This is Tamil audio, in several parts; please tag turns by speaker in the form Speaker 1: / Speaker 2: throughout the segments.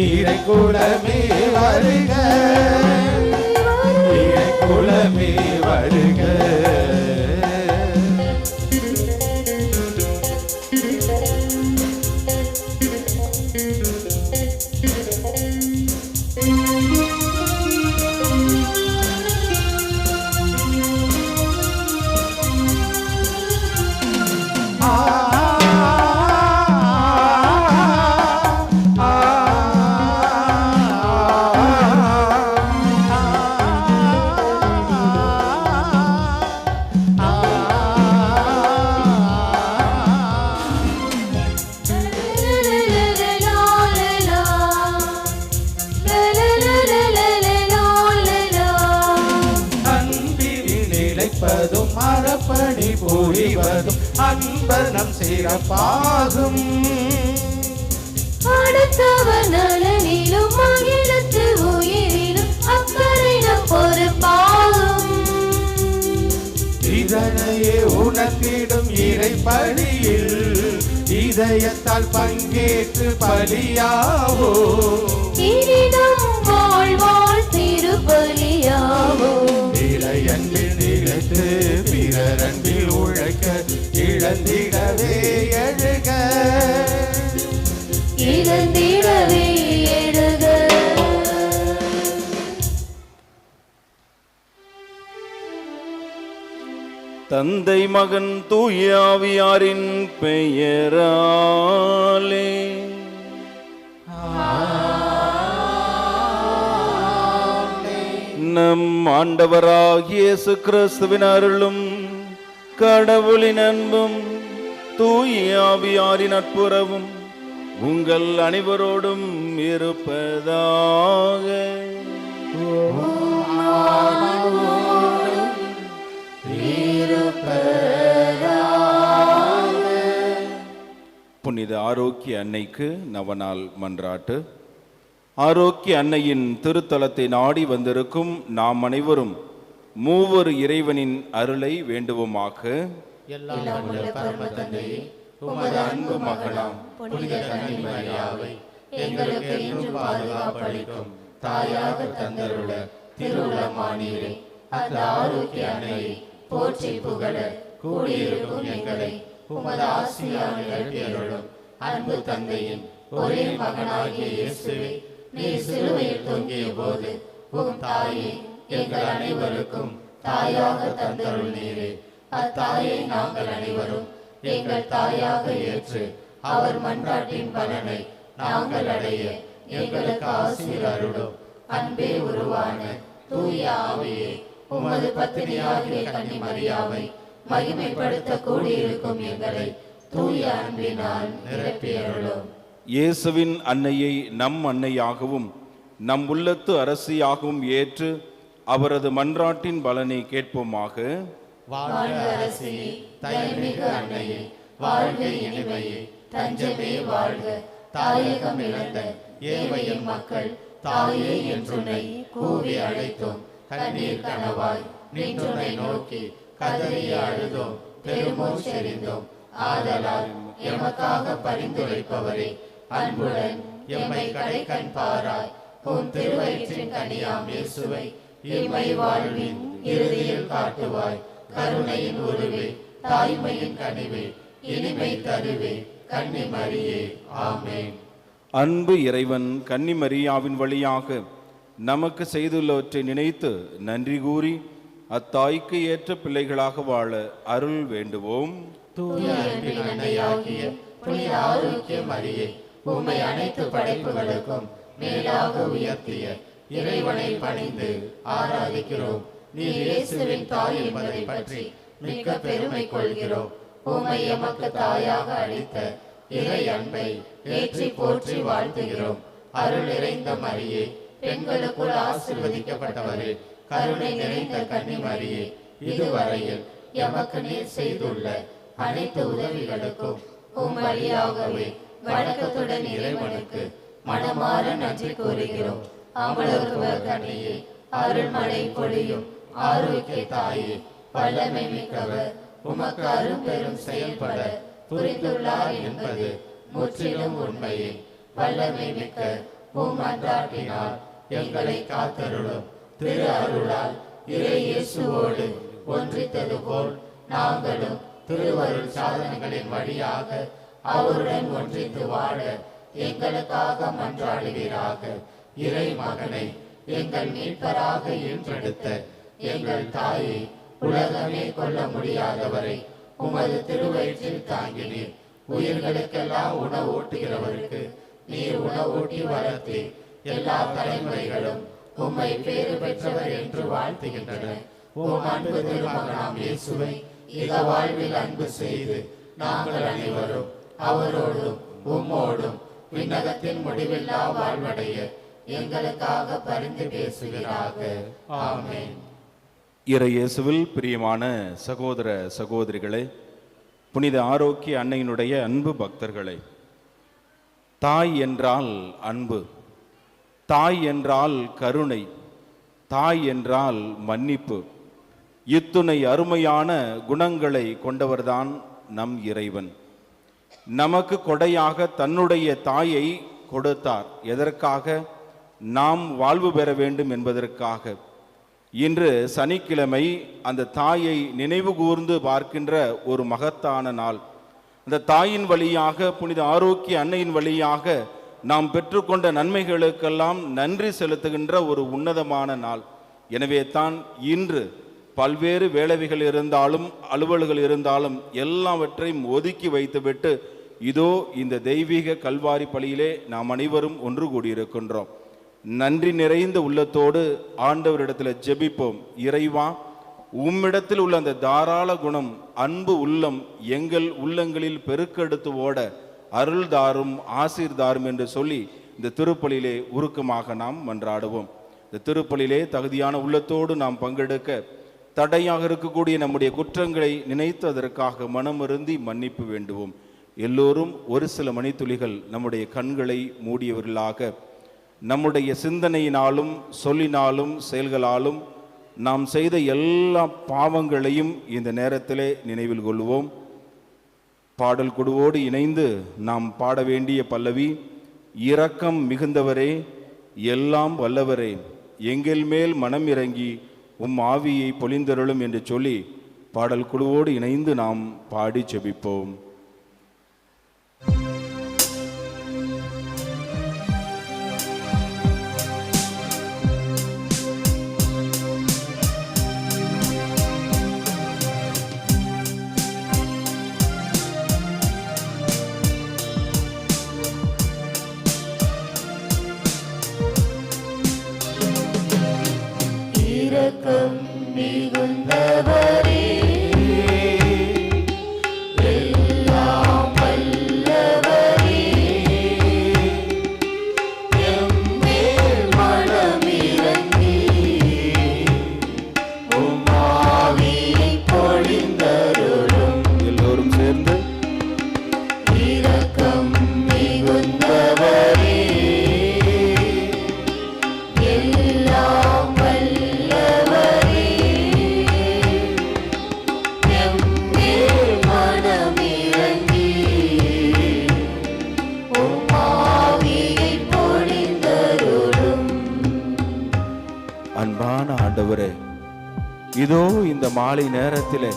Speaker 1: இறை குலமே வருக, இறை குலமே வருக. மரப்பணி புரிவதும் அன்பனம் சிறப்பாகும்.
Speaker 2: அடுத்தவர் நலனிலும் மகிழ்த்து உயிரிலும் அக்கறை நம் பொறுப்பாகும்.
Speaker 1: இதனையே உணர்த்திடும் இறைப்பணியில் இதயத்தால் பங்கேற்று பலியாவோ,
Speaker 2: இனிதம் வாழ்வாழ் திருப்பலியாவோ.
Speaker 1: இறையன்பில் நிலைத்து பிறரன்பில் உழைக்க இழந்திடவே எழுக,
Speaker 2: இழந்திடவே எழுக.
Speaker 3: தந்தை மகன் தூய ஆவியாரின் பெயராலே நம் ஆண்டவராகிய இயேசு கிறிஸ்துவின் அருளும் கடவுளின் அன்பும் தூய ஆவியாரின் நட்புறவும் உங்கள் அனைவரோடும் இருப்பதாக. புனித ஆரோக்கிய அன்னைக்கு நவநாள் மன்றாட்டு. ஆரோக்கிய அன்னையின் திருத்தலத்தை நாடி வந்திருக்கும் நாம் அனைவரும் மூவர் இறைவனின் அருளை வேண்டுவோமாக.
Speaker 1: உமது அன்பு மகளாம் புனித கன்னி மரியாவை எங்களுக்கு இன்று பாதுகாப்பளிக்கும் தாயாக தந்தருள திருவுளமானீரே. அந்த ஆரோக்கிய அன்னையை போற்றி புகழ கூடியிருக்கும் எங்களை உமது ஆசியால் நிரப்பியருளும். அன்பு தந்தையின் ஒரே மகனாகிய இயேசுவே, நீர் சிலுவையில் தொங்கிய போது உம் தாயை எங்கள் அனைவருக்கும் தாயாக தந்தருளீரே. அத்தாயை நாங்கள் அனைவரும் எங்கள் தாயாக ஏற்று அவர் மன்றாட்டின் பலனை நாங்கள் அடைய எங்களுக்கு ஆசீர் அருளும். அன்பே உருவான தூய ஆவியே, உமது பத்தினியாகிய கன்னி மரியாவை மகிமைப்படுத்த கூடியிருக்கும் எங்களை தூய அன்பினால் நிரப்பியருளும்.
Speaker 3: இயேசுவின் அன்னையை நம் அன்னையாகவும் நம் உள்ளத்து அரசியாகவும் ஏற்று அவரது மன்றாட்டின் பலனை கேட்போமாக.
Speaker 1: வாழ்க அரசியே, தயமிகு அன்னையே, வாழ்க இனிமையே, தஞ்சமே வாழ்க. தாயகம் இழந்த ஏழையின் மக்கள் தாயே என்றுனை கூவி அழைத்தோம். கண்ணீர் கனவாய் நின்றுனை நோக்கி கதறி அழுதோம், பெருமூச்செறிந்தோம். ஆதலால் எமக்காக பரிந்துரைப்பவரே, அன்புடன் எம்மை கடைக்கண் பாராய். உன் திருவயிற்றின் கனியாம் இயேசுவை இம்மை வாழ்வின் இறுதியில் காட்டுவாய். கருணையின் உருவே, தாய்மையின் கனிவே, இனிமை தருவே, கன்னி மரியே. ஆமென்.
Speaker 3: அன்பு இறைவன் கன்னி மரியாவின் வழியாக நமக்கு செய்துள்ளவற்றை நினைத்து நன்றி கூறி அத்தாய்க்கு ஏற்ற பிள்ளைகளாக வாழ அருள் வேண்டுவோம்.
Speaker 1: தூய அன்பின் அன்னையாகிய புனித ஆரோக்கிய மரியே, உம்மை அனைத்து படைப்புகளுக்கும் மேலாக உயர்த்திய இறைவனை பணிந்து ஆராதிக்கிறோம். நீர் இயேசுவின் தாய் என்பதை பற்றி மிக்க பெருமை கொள்கிறோம். உம்மை எமக்கு தாயாக அளித்த இறை அன்பை ஏற்றி போற்றி வாழ்த்துகிறோம். அருள் நிறைந்த மரியே, பெண்களுக்குள் ஆசீர்வதிக்கப்பட்டவரே, கருணை நிறைந்த கன்னி மரியே, இதுவரையில் எமக்கு நீர் செய்துள்ள அனைத்து உதவிகளுக்கும் உம் வழியாகவே வணக்கத்துடன் இறைவனுக்கு மனமாற நன்றி கூறுகிறோம். அமலோருவ கன்னியே, அருள்மழை பொழியும் ஆரோக்கிய தாயே, வல்லமை மிக்கவர், உமக்கு அரும் பெரும் செயல்பட புரிந்துள்ளார் என்பது முற்றிலும் உண்மையே. வல்லமை மிக்க உம் மன்றாட்டினால் எங்களை காத்தருளும். திரு அருளால் இறை இயேசுவோடு ஒன்றித்தது போல் நாங்களும் திருவருள் சாதனைகளின் வழியாக அவருடன் ஒன்றித்து வாழ எங்களுக்காக மன்றாடுவீராக. இறை மகனை எங்கள் மீட்பராக ஈன்றெடுத்த எங்கள் தாயை, உலகமே கொள்ள முடியாதவரை உமது திருவயிற்றில் தாங்கினீர். உயிர்களுக்கெல்லாம் உணவூட்டுகிறவருக்கு நீர் உணவூட்டி வளர்த்தி எல்லா தலைமுறைகளும் உம்மை பேறு பெற்றவர் என்று வாழ்த்துகின்றன. உம் அன்பு திருமகனாம் இயேசுவை இக வாழ்வில் அன்பு செய்து நாங்கள் அனைவரும் அவரோடும் உம்மோடும் விண்ணகத்தின் முடிவில்லா வாழ்வடைய எங்களுக்காக பரிந்து பேசுகிறாக. ஆமென்.
Speaker 3: இறை இயேசுவில் பிரியமான சகோதர சகோதரிகளே, புனித ஆரோக்கிய அன்னையினுடைய அன்பு பக்தர்களே, தாய் என்றால் அன்பு, தாய் என்றால் கருணை, தாய் என்றால் மன்னிப்பு. இத்துணை அருமையான குணங்களை கொண்டவர்தான் நம் இறைவன். நமக்கு கொடையாக தன்னுடைய தாயை கொடுத்தார். எதற்காக? நாம் வாழ்வு பெற வேண்டும் என்பதற்காக. இன்று சனிக்கிழமை அந்த தாயை நினைவு கூர்ந்து பார்க்கின்ற ஒரு மகத்தான நாள். அந்த தாயின் வழியாக, புனித ஆரோக்கிய அன்னையின் வழியாக நாம் பெற்றுக்கொண்ட நன்மைகளுக்கெல்லாம் நன்றி செலுத்துகின்ற ஒரு உன்னதமான நாள். எனவே தான் இன்று பல்வேறு வேலைகள் இருந்தாலும் அலுவல்கள் இருந்தாலும் எல்லாவற்றையும் ஒதுக்கி வைத்துவிட்டு இதோ இந்த தெய்வீக கல்வாரி பலியிலே நாம் அனைவரும் ஒன்று கூடியிருக்கின்றோம். நன்றி நிறைந்த உள்ளத்தோடு ஆண்டவரிடத்தில் ஜெபிப்போம். இறைவா, உம்மிடத்தில் உள்ள அந்த தாராள குணம், அன்பு உள்ளம் எங்கள் உள்ளங்களில் பெருக்கெடுத்து ஓட அருள் தாரும், ஆசீர் தாரும் என்று சொல்லி இந்த திருப்பலியிலே உருக்கமாக நாம் மன்றாடுவோம். இந்த திருப்பலியிலே தகுதியான உள்ளத்தோடு நாம் பங்கெடுக்க தடையாக இருக்கக்கூடிய நம்முடைய குற்றங்களை நினைத்து அதற்காக மனமருந்தி மன்னிப்பு வேண்டுவோம். எல்லோரும் ஒரு சில மணித்துளிகள் நம்முடைய கண்களை மூடியவர்களாக நம்முடைய சிந்தனையினாலும் சொல்லினாலும் செயல்களாலும் நாம் செய்த எல்லா பாவங்களையும் இந்த நேரத்திலே நினைவில் கொள்வோம். பாடல் குழுவோடு இணைந்து நாம் பாட வேண்டிய பல்லவி, இரக்கம் மிகுந்தவரே, எல்லாம் வல்லவரே, எங்கள் மேல் மனம் இறங்கி உம் ஆவியை பொழிந்தருளும் என்று சொல்லி பாடல் குழுவோடு இணைந்து நாம் பாடி ஜெபிப்போம்.
Speaker 2: இரக்கம் மிகுந்தவரே, எல்லாம் வல்லவரே, எம்மேல் மனம் இறங்கி உம் ஆவியை பொழிந்தருளும்.
Speaker 3: எல்லோரும் சேர்ந்து
Speaker 2: இரக்கம் மிகுந்தவரே, எல்லாம் வல்லவரே, எம்மேல் மனம் இறங்கி உம் ஆவியை பொழிந்தருளும்.
Speaker 3: அன்பான ஆண்டவரே, இதோ இந்த மாலை நேரத்திலே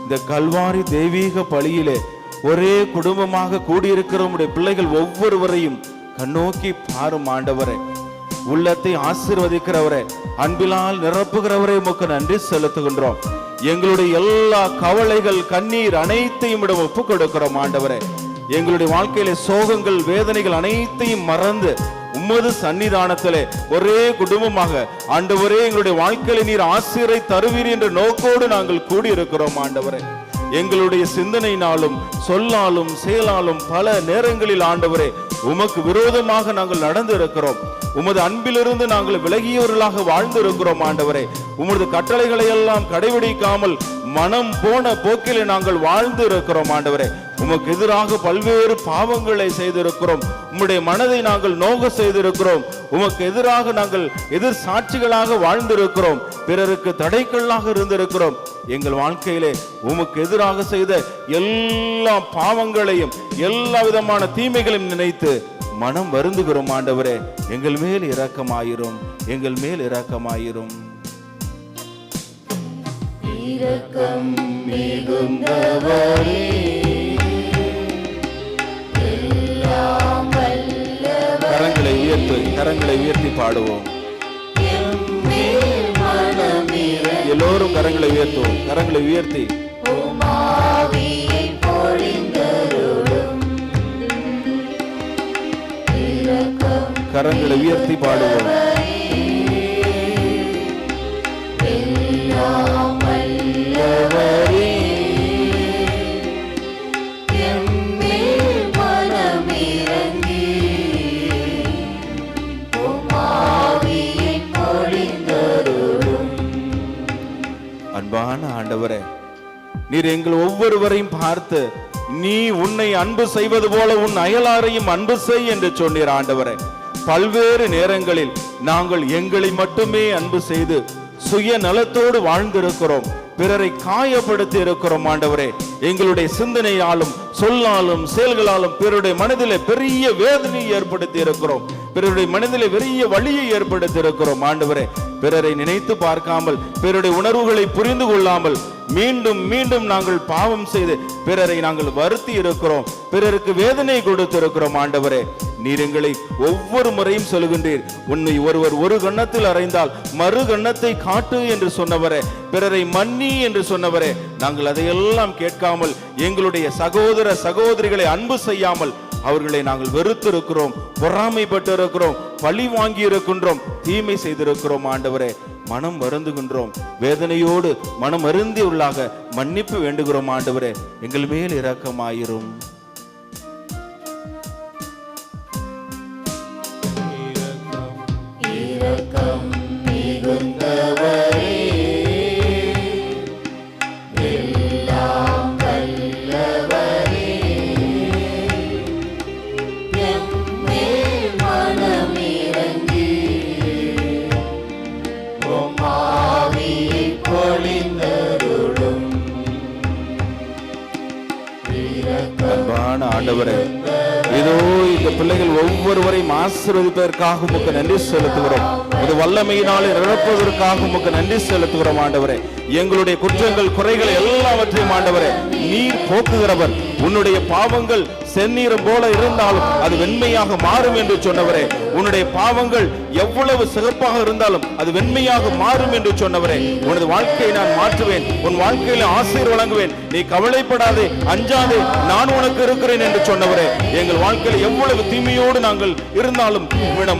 Speaker 3: இந்த கல்வாரி தெய்வீக பலியிலே ஒரே குடும்பமாக கூடியிருக்கிற உம்முடைய பிள்ளைகள் ஒவ்வொருவரையும் கண்ணோக்கி பாரும் ஆண்டவரே. உள்ளத்தை ஆசீர்வதிக்கிறவரே, அன்பிலால் நிரப்புகிறவரே, உமக்கு நன்றி செலுத்துகின்றோம். எங்களுடைய எல்லா கவலைகள், கண்ணீர் அனைத்தையும் இடம் ஒப்புக் கொடுக்கிறோம் ஆண்டவரே. எங்களுடைய வாழ்க்கையிலே சோகங்கள், வேதனைகள் அனைத்தையும் மறந்து உமது சன்னிதானத்திலே ஒரே குடும்பமாக ஆண்டவரே எங்களுடைய வாழ்க்கையில நீர் ஆசீரை தருவீர் என்ற நோக்கோடு நாங்கள் கூடியிருக்கிறோம் ஆண்டவரே. எங்களுடைய சிந்தனையினாலும் சொல்லாலும் செயலாலும் பல நேரங்களில் ஆண்டவரே உமக்கு விரோதமாக நாங்கள் நடந்து இருக்கிறோம். உமது அன்பிலிருந்து நாங்கள் விலகியவர்களாக வாழ்ந்து இருக்கிறோம் ஆண்டவரே. உமது கட்டளைகளை எல்லாம் கடைபிடிக்காமல் மனம் போன போக்கிலே நாங்கள் வாழ்ந்து இருக்கிறோம் ஆண்டவரே. உமக்கு எதிராக பல்வேறு பாவங்களை செய்திருக்கிறோம். உம்முடைய மனதை நாங்கள் நோக செய்திருக்கிறோம். உமக்கு எதிராக நாங்கள் எதிர் சாட்சிகளாக வாழ்ந்திருக்கிறோம். பிறருக்கு தடைக்கல்லாக இருந்திருக்கிறோம். எங்கள் வாழ்க்கையிலே உமக்கு எதிராக செய்த எல்லா பாவங்களையும் எல்லா விதமான தீமைகளையும் நினைத்து மனம் வருந்துகிறோம் ஆண்டவரே. எங்கள் மேல் இரக்கமாயிரும், எங்கள் மேல் இரக்கமாயிரும்.
Speaker 2: இரக்கம் மிகுந்தவரே, எல்லாம் வல்லவரே,
Speaker 3: கரங்களை உயர்த்தி பாடுவோம்.
Speaker 2: எம்மேல் மனமிரங்கி
Speaker 3: எல்லோரும் கரங்களை உயர்த்துவோம். கரங்களை உயர்த்தி
Speaker 2: உம் ஆவியை பொழிந்தருளும். இரக்கம்
Speaker 3: கரங்களை உயர்த்தி பாடுவோம்.
Speaker 2: எல்லாம் வல்லவரே, எம்மேல் மனமிரங்கி உம் ஆவியை பொழிந்தருளும்.
Speaker 3: அன்பான ஆண்டவரே, நீர் எங்கள் ஒவ்வொருவரையும் பார்த்து நீ உன்னை அன்பு செய்வது போல உன் அயலாரையும் அன்பு செய் என்று சொன்னீர் ஆண்டவரே. பல்வேறு நேரங்களில் நாங்கள் எங்களை மட்டுமே அன்பு செய்து சுய நலத்தோடு வாழ்ந்திருக்கிறோம், பிறரை காயப்படுத்தி இருக்கிறோம் ஆண்டவரே. எங்களுடைய சிந்தனையாலும் சொல்லாலும் செயல்களாலும் பிறருடைய மனதிலே பெரிய வேதனையை ஏற்படுத்தி இருக்கிறோம், பிறருடைய மனதிலே பெரிய வலியை ஏற்படுத்தி இருக்கிறோம் ஆண்டவரே. பிறரை நினைத்து பார்க்காமல், பிறருடைய உணர்வுகளை புரிந்து கொள்ளாமல் மீண்டும் மீண்டும் நாங்கள் பாவம் செய்து பிறரை நாங்கள் வருத்தி இருக்கிறோம், பிறருக்கு வேதனை கொடுத்திருக்கிறோம் ஆண்டவரே. நீர் எங்களை ஒவ்வொரு முறையும் சொல்கின்றீர், உன்னை ஒருவர் ஒரு கன்னத்தில் அறைந்தால் மறு கன்னத்தை காட்டு என்று சொன்னவரே, பிறரை மன்னி என்று சொன்னவரே. நாங்கள் அதையெல்லாம் கேட்காமல் எங்களுடைய சகோதர சகோதரிகளை அன்பு செய்யாமல் அவர்களை நாங்கள் வெறுத்திருக்கிறோம், பொறாமைப்பட்டு இருக்கிறோம், பழி வாங்கி இருக்கின்றோம், தீமை செய்திருக்கிறோம் ஆண்டவரே. மனம் வருந்துகின்றோம், வேதனையோடு மனம் வருந்தி உள்ளாக மன்னிப்பு வேண்டுகிறோம் ஆண்டவரே. எங்கள் மேல் இரக்கமாயிரும்.
Speaker 2: இரக்கம் மிகுந்தவரே, எல்லாம் வல்லவரே, எம்மேல் மனமிரங்கி உம் ஆவியை பொழிந்தருளும்.
Speaker 3: அன்பான ஆண்டவரே, இதோ இந்த பிள்ளைகள் ஒவ்வொருவரையும் ஆசீர்வதிப்பதற்காக உமக்கு நன்றி செலுத்துகிறோம். இது வல்லமையினாலே நிரப்புவதற்காக உமக்கு நன்றி செலுத்துகிறோம் ஆண்டவரே. எங்களுடைய குற்றங்கள் குறைகள் எல்லாவற்றையும் ஆண்டவரே நீர் போக்குகிறவர். உன்னுடைய பாவங்கள் செந்நீரம் போல இருந்தாலும் அது வெண்மையாக மாறும் என்று சொன்னவரே. உன்னுடைய பாவங்கள் எவ்வளவு சிறப்பாக இருந்தாலும் அது வெண்மையாக மாறும் என்று சொன்னவரே. உனது வாழ்க்கையை நான் மாற்றுவேன், உன் வாழ்க்கையில ஆசீர் வழங்குவேன், நீ கவலைப்படாதே, அஞ்சாதே, நான் உனக்கு இருக்கிறேன் என்று சொன்னவரே. எங்கள் வாழ்க்கையில் எவ்வளவு தீமையோடு நாங்கள் இருந்தாலும்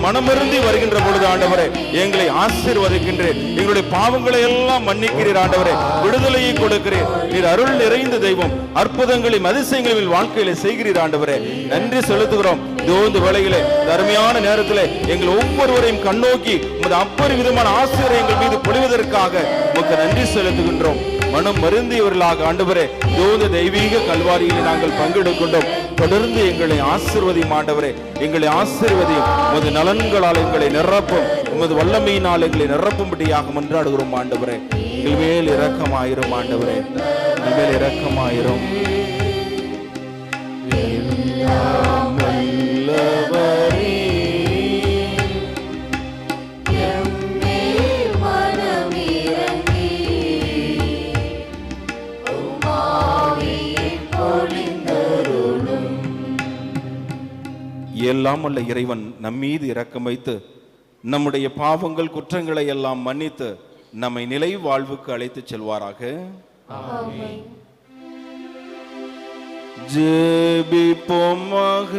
Speaker 3: மனமிருந்தி வருகின்ற பொழுது ஆண்டவரே எங்களை ஆசீர்வதிக்கின்றேன். எங்களுடைய பாவங்களை எல்லாம் மன்னிக்கிறீர் ஆண்டவரே, விடுதலையை கொடுக்கிறீர். நீர் அருள் நிறைந்த தெய்வம், அற்புதங்களையும் அதிசயங்களையும் வாழ்க்கையில செய்கிறீர் ஆண்டவரே. நன்றி செலுத்துகிறோம். இந்த வேளையிலே அருமையான நேரத்திலே எங்கள் ஒவ்வொருவரையும் கண்ணோக்கி உமது அப்பரிவிதமான ஆசீர்வாதம் எங்கள் மீது பொழிவதற்காக உமக்கு நன்றி செலுத்துகின்றோம். மனம் மருந்தியவர்களாக ஆண்டவரே இந்த தெய்வீக கல்வாரியிலே நாங்கள் பங்கெடுக்கின்றோம். தொடர்ந்து எங்களை ஆசீர்வதியும் ஆண்டவரே, எங்களை ஆசீர்வதியும். உமது நலன்களால் எங்களை நிரப்பும், உமது வல்லமையினால் எங்களை நிரப்பும்படியாக மன்றாடுகிறோம் ஆண்டவரே. எங்கள் மேல் இரக்கமாயிரும் ஆண்டவரே, எங்கள் மேல் இரக்கமாயிரும்.
Speaker 2: எல்லாம் வல்லவரே, எம்மேல் மனமிரங்கி உம் ஆவியை பொழிந்தருளும்.
Speaker 3: எல்லாம் உள்ள இறைவன் நம்மீது இரக்கம் வைத்து நம்முடைய பாவங்கள் குற்றங்களை எல்லாம் மன்னித்து நம்மை நிலை வாழ்வுக்கு அழைத்து செல்வாராக.
Speaker 2: ஆமென்.
Speaker 3: ஜெபிப்போமாக.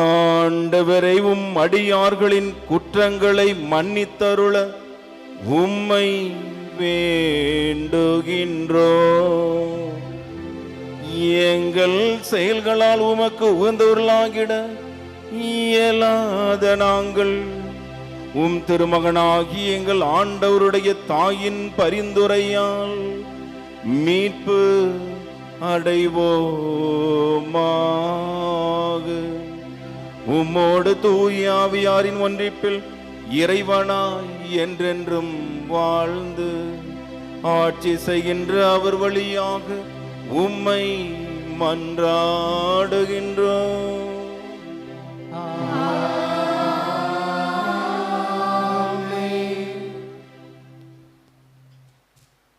Speaker 3: ஆண்டவரை உம் அடியார்களின் குற்றங்களை மன்னித்தருள உம்மை வேண்டுகின்றோம். எங்கள் செயல்களால் உமக்கு உகந்தவர்களாகிட இயலாத நாங்கள் உம் திருமகனாகி எங்கள் ஆண்டவருடைய தாயின் பரிந்துரையால் மீட்பு அடைவோமாக. உம்மோடு தூய ஆவியாரின் ஒன்றிப்பில் இறைவனாய் என்றென்றும் வாழ்ந்து ஆட்சி செய்கின்ற அவர் வழியாக உம்மை மன்றாடுகின்றோம்.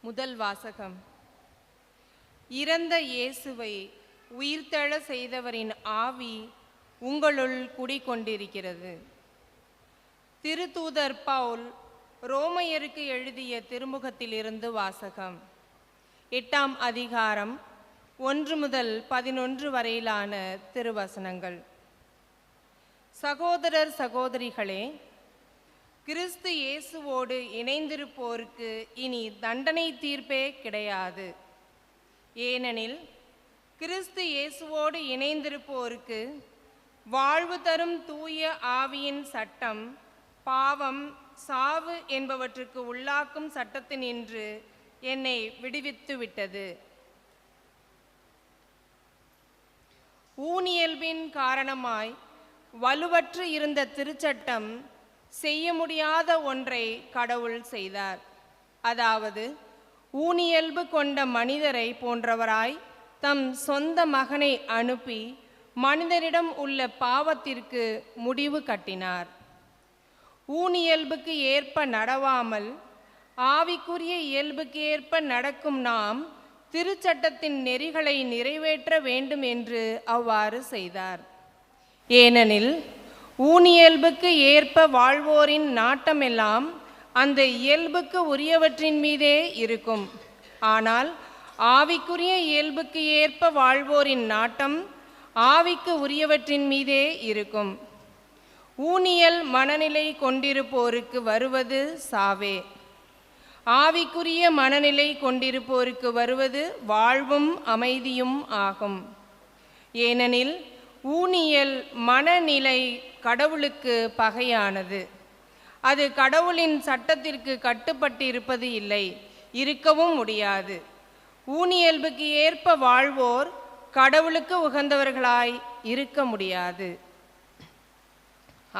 Speaker 4: முதல் வாசகம். இறந்த இயேசுவை உயிர்த்தெழ செய்தவரின் ஆவி உங்களுள் குடிகொண்டிருக்கிறது. திருத்தூதர் பவுல் ரோமையருக்கு எழுதிய திருமுகத்திலிருந்து வாசகம். 8ஆம் அதிகாரம் 1 முதல் 11 வரையிலான திருவசனங்கள். சகோதரர் சகோதரிகளே, கிறிஸ்து இயேசுவோடு இணைந்திருப்போருக்கு இனி தண்டனை தீர்ப்பே கிடையாது. ஏனெனில் கிறிஸ்து இயேசுவோடு இணைந்திருப்போருக்கு வாழ்வு தரும் தூய ஆவியின் சட்டம் பாவம், சாவு என்பவற்றுக்கு உள்ளாக்கும் சட்டத்தினின்று என்னை விடுவித்து விட்டது. ஊனியல்பின் காரணமாய் வலுவற்று இருந்த திருச்சட்டம் செய்ய முடியாத ஒன்றை கடவுள் செய்தார். அதாவது ஊனியல்பு கொண்ட மனிதரை போன்றவராய் தம் சொந்த மகனை அனுப்பி மனிதரிடம் உள்ள பாவத்திற்கு முடிவு கட்டினார். ஊனியல்புக்கு ஏற்ப நடவாமல் ஆவிக்குரிய இயல்புக்கு ஏற்ப நடக்கும் நாம் திருச்சட்டத்தின் நெறிகளை நிறைவேற்ற வேண்டும் என்று அவ்வாறு செய்தார். ஏனெனில் ஊனியல்புக்கு ஏற்ப வாழ்வோரின் நாட்டமெல்லாம் அந்த இயல்புக்கு உரியவற்றின் மீதே இருக்கும். ஆனால் ஆவிக்குரிய இயல்புக்கு ஏற்ப வாழ்வோரின் நாட்டம் ஆவிக்கு உரியவற்றின் மீதே இருக்கும். ஊனியல் மனநிலை கொண்டிருப்போருக்கு வருவது சாவே. ஆவிக்குரிய மனநிலை கொண்டிருப்போருக்கு வருவது வாழ்வும் அமைதியும் ஆகும். ஏனெனில் ஊனியல் மனநிலை கடவுளுக்கு பகையானது. அது கடவுளின் சட்டத்திற்கு கட்டுப்பட்டிருப்பது இல்லை, இருக்கவும் முடியாது. ஊனியல்புக்கு ஏற்ப வாழ்வோர் கடவுளுக்கு உகந்தவர்களாய் இருக்க முடியாது.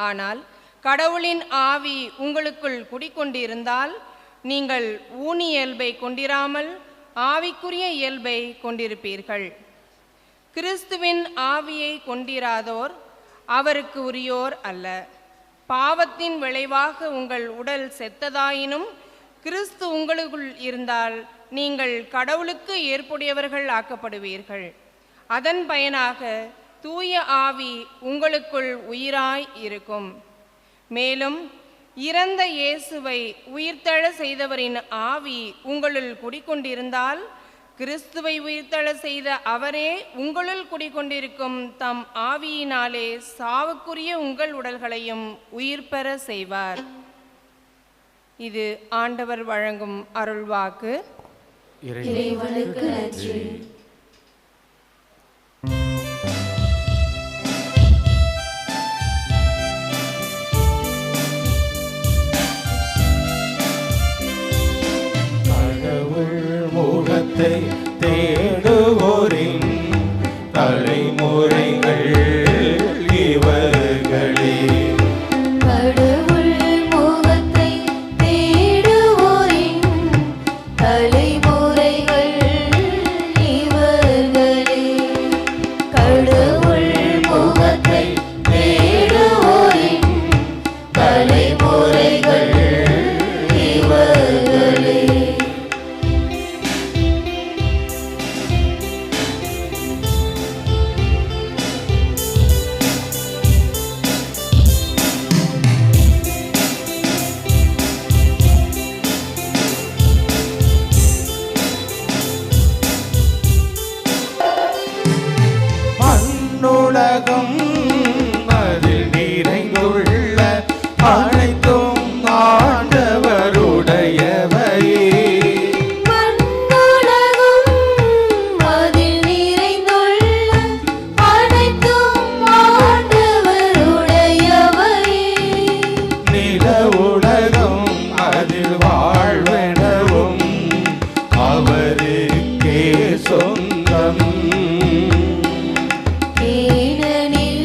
Speaker 4: ஆனால் கடவுளின் ஆவி உங்களுக்குள் குடிக்கொண்டிருந்தால் நீங்கள் ஊனியல்பை கொண்டிராமல் ஆவிக்குரிய இயல்பை கொண்டிருப்பீர்கள். கிறிஸ்துவின் ஆவியை கொண்டிராதோர் அவருக்கு உரியோர் அல்ல. பாவத்தின் விளைவாக உங்கள் உடல் செத்ததாயினும் கிறிஸ்து உங்களுக்குள் இருந்தால் நீங்கள் கடவுளுக்கு ஏற்புடையவர்கள் ஆக்கப்படுவீர்கள். அதன் பயனாக தூய ஆவி உங்களுக்குள் உயிராய் இருக்கும். மேலும் இறந்த இயேசுவை உயிர்த்தெழ செய்தவரின் ஆவி உங்களுள் குடிக்கொண்டிருந்தால் கிறிஸ்துவை உயிர்த்தெழ செய்த அவரே உங்களுள் குடிக்கொண்டிருக்கும் தம் ஆவியினாலே சாவுக்குரிய உங்கள் உடல்களையும் உயிர் பெற செய்வார். இது ஆண்டவர் வழங்கும் அருள்வாக்கு.
Speaker 2: இறைவனுக்கு நன்றி.
Speaker 3: முகத்தை தேடுவோரின் தலைமுறைகள் இவர்களே.
Speaker 2: கடவுள் முகத்தை தேடுவோரின் தலைமுறைகள் இவர்களே. கடவுள் முகத்தை தேடுவோரின் தலைமுறைகள் இவர்களே.
Speaker 3: மண்ணுலகம் அதில் நிறைந்துள்ள அனைத்தும் ஆண்டவருடையவையே.
Speaker 2: மண்ணுலகம் அதில் நிறைந்துள்ள அனைத்தும் ஆண்டவருடையவையே.
Speaker 3: நில உலகம் அதில் வாழ்வெனவும் அவருக்கே சொந்தம்.
Speaker 2: ஏனெனில்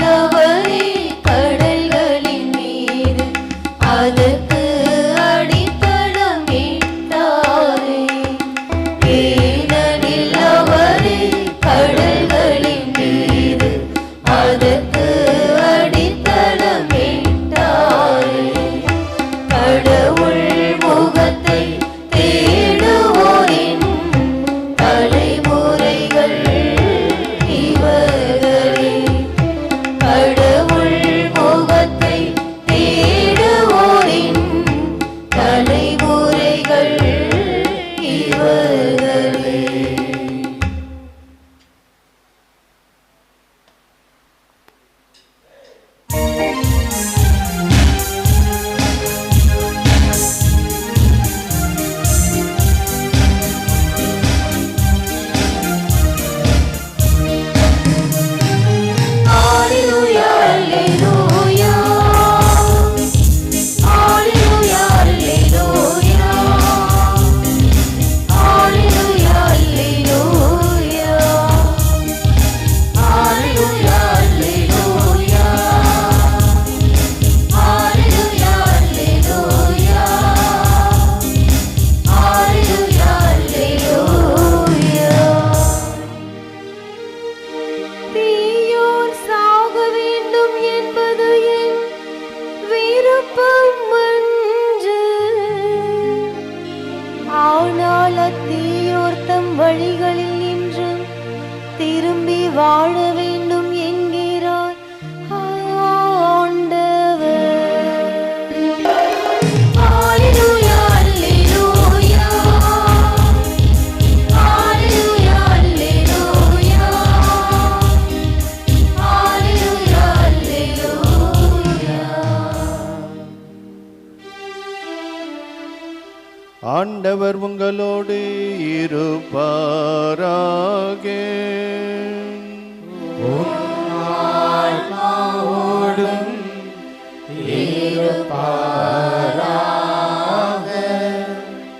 Speaker 5: ஆண்டவர் உங்களோடு இருப்பாராக.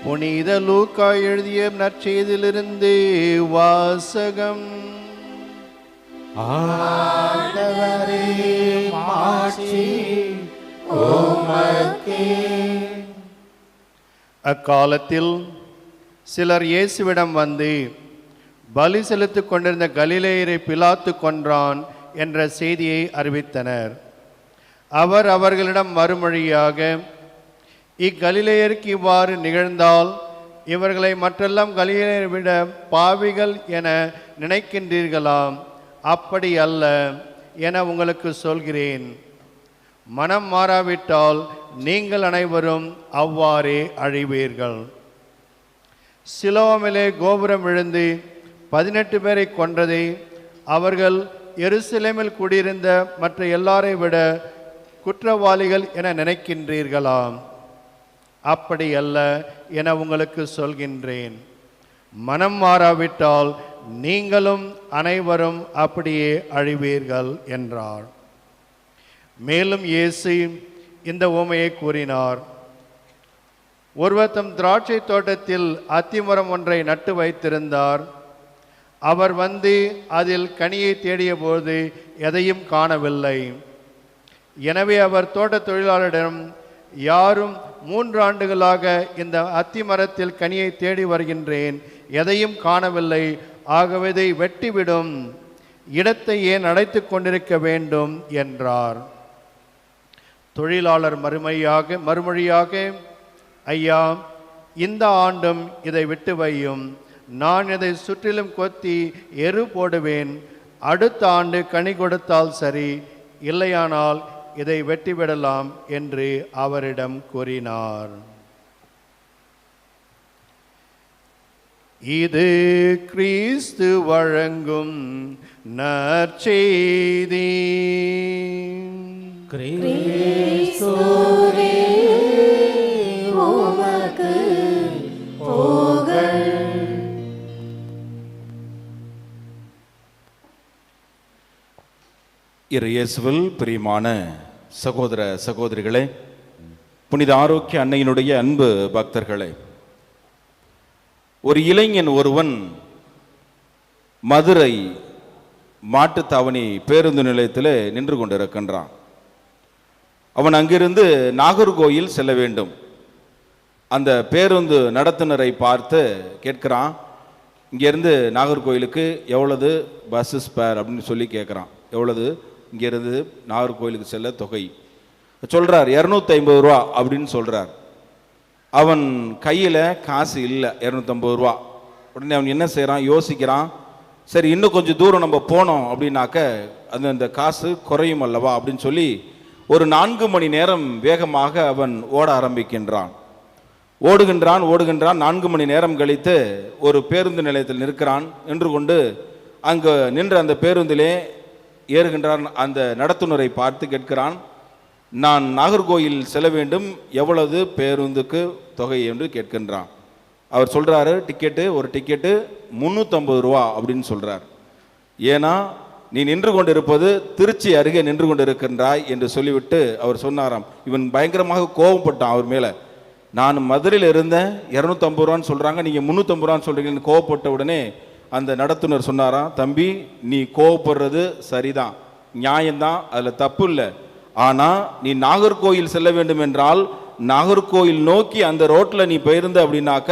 Speaker 5: புனித லூக்கா எழுதிய நற்செய்தியிலிருந்து வாசகம்.
Speaker 1: ஆண்டவரே மாட்சி உமக்கே.
Speaker 5: அக்காலத்தில் சிலர் இயேசுவிடம் வந்து, பலி செலுத்திக் கொண்டிருந்த கலிலேயரை பிலாத்து கொன்றான் என்ற செய்தியை அறிவித்தனர். அவர் அவர்களிடம் மறுமொழியாக, இக்கலிலேயருக்கு இவ்வாறு நிகழ்ந்தால் இவர்களை மற்றெல்லாம் கலிலேயரை விட பாவிகள் என நினைக்கின்றீர்களாம்? அப்படி அல்ல என உங்களுக்கு சொல்கிறேன். மனம் மாறாவிட்டால் நீங்கள் அனைவரும் அவ்வாறே அழிவீர்கள். சிலோமிலே கோபுரம் விழுந்து 18 பேரை கொன்றதை அவர்கள் எருசலேமில் குடியிருந்த மற்ற எல்லாரை விட குற்றவாளிகள் என நினைக்கின்றீர்களாம்? அப்படி அல்ல என உங்களுக்கு சொல்கின்றேன். மனம் மாறாவிட்டால் நீங்களும் அனைவரும் அப்படியே அழிவீர்கள் என்றார். மேலும் இயேசு இந்த உவமையை கூறினார். ஒருவர் தம் திராட்சை தோட்டத்தில் அத்திமரம் ஒன்றை நட்டு வைத்திருந்தார். அவர் வந்து அதில் கனியை தேடிய போது எதையும் காணவில்லை. எனவே அவர் தோட்ட தொழிலாளரிடம், யாரும் 3 ஆண்டுகளாக இந்த அத்திமரத்தில் கனியை தேடி வருகின்றேன், எதையும் காணவில்லை, ஆகவே இதை வெட்டிவிடும், இடத்தை ஏன் அடைத்து கொண்டிருக்க வேண்டும் என்றார். தொழிலாளர் மறுமொழியாக, ஐயா, இந்த ஆண்டும் இதை விட்டு வையும், நான் இதை சுற்றிலும் கொத்தி எரு போடுவேன், அடுத்த ஆண்டு கனி கொடுத்தால் சரி, இல்லையானால் இதை வெட்டிவிடலாம் என்று அவரிடம் கூறினார். இது கிறிஸ்து வழங்கும் நற்செய்தி.
Speaker 2: கிறிஸ்துவே உமக்கு புகழ்.
Speaker 3: இயேசுவில் பிரியமான சகோதர சகோதரிகளே, புனித ஆரோக்கிய அன்னையினுடைய அன்பு பக்தர்களே, ஒரு இளைஞன் ஒருவன் மதுரை மாட்டுத்தாவணி பேருந்து நிலையத்தில் நின்று கொண்டிருக்கின்றான். அவன் அங்கிருந்து நாகர்கோயில் செல்ல வேண்டும். அந்த பேருந்து நடத்துனரை பார்த்து கேட்கிறான், இங்கேருந்து நாகர்கோயிலுக்கு எவ்வளவு பஸ் ஸ்பேர் அப்படின்னு சொல்லி கேட்குறான். எவ்வளவு இங்கேருந்து நாகர்கோயிலுக்கு செல்ல தொகை சொல்கிறார். 250 ரூபா அப்படின்னு சொல்கிறார். அவன் கையில் காசு இல்லை, 250 ரூபா. உடனே அவன் என்ன செய்கிறான், யோசிக்கிறான். சரி, இன்னும் கொஞ்சம் தூரம் நம்ம போனோம் அப்படின்னாக்க அந்த காசு குறையும் அல்லவா அப்படின்னு சொல்லி ஒரு 4 மணி நேரம் வேகமாக அவன் ஓட ஆரம்பிக்கின்றான். ஓடுகின்றான் 4 மணி நேரம் கழித்து ஒரு பேருந்து நிலையத்தில் நிற்கிறான். நின்று கொண்டு அங்கு நின்ற அந்த பேருந்திலே ஏறுகின்றான். அந்த நடத்துனரை பார்த்து கேட்கிறான், நான் நாகர்கோயில் செல்ல வேண்டும், எவ்வளவு பேருந்துக்கு தொகை என்று கேட்கின்றான். அவர் சொல்கிறாரு, ஒரு டிக்கெட்டு 350 ரூபா அப்படின்னு சொல்கிறார். ஏன்னா நீ நின்று கொண்டு இருப்பது திருச்சி அருகே நின்று கொண்டு இருக்கின்றாய் என்று சொல்லிவிட்டு அவர் சொன்னாராம். இவன் பயங்கரமாக கோபப்பட்டான் அவர் மேலே. நான் மதுரையில் இருந்தேன், 250 ரூபான்னு சொல்கிறாங்க, நீங்கள் 350 ரூபான்னு சொல்கிறீங்கன்னு கோவப்பட்ட உடனே அந்த நடத்துனர் சொன்னாராம், தம்பி, நீ கோவப்படுறது சரிதான், நியாயம்தான், அதில் தப்பு இல்லை. ஆனால் நீ நாகர்கோயில் செல்ல வேண்டும் என்றால் நாகர்கோயில் நோக்கி அந்த ரோட்டில் நீ போயிருந்த அப்படின்னாக்க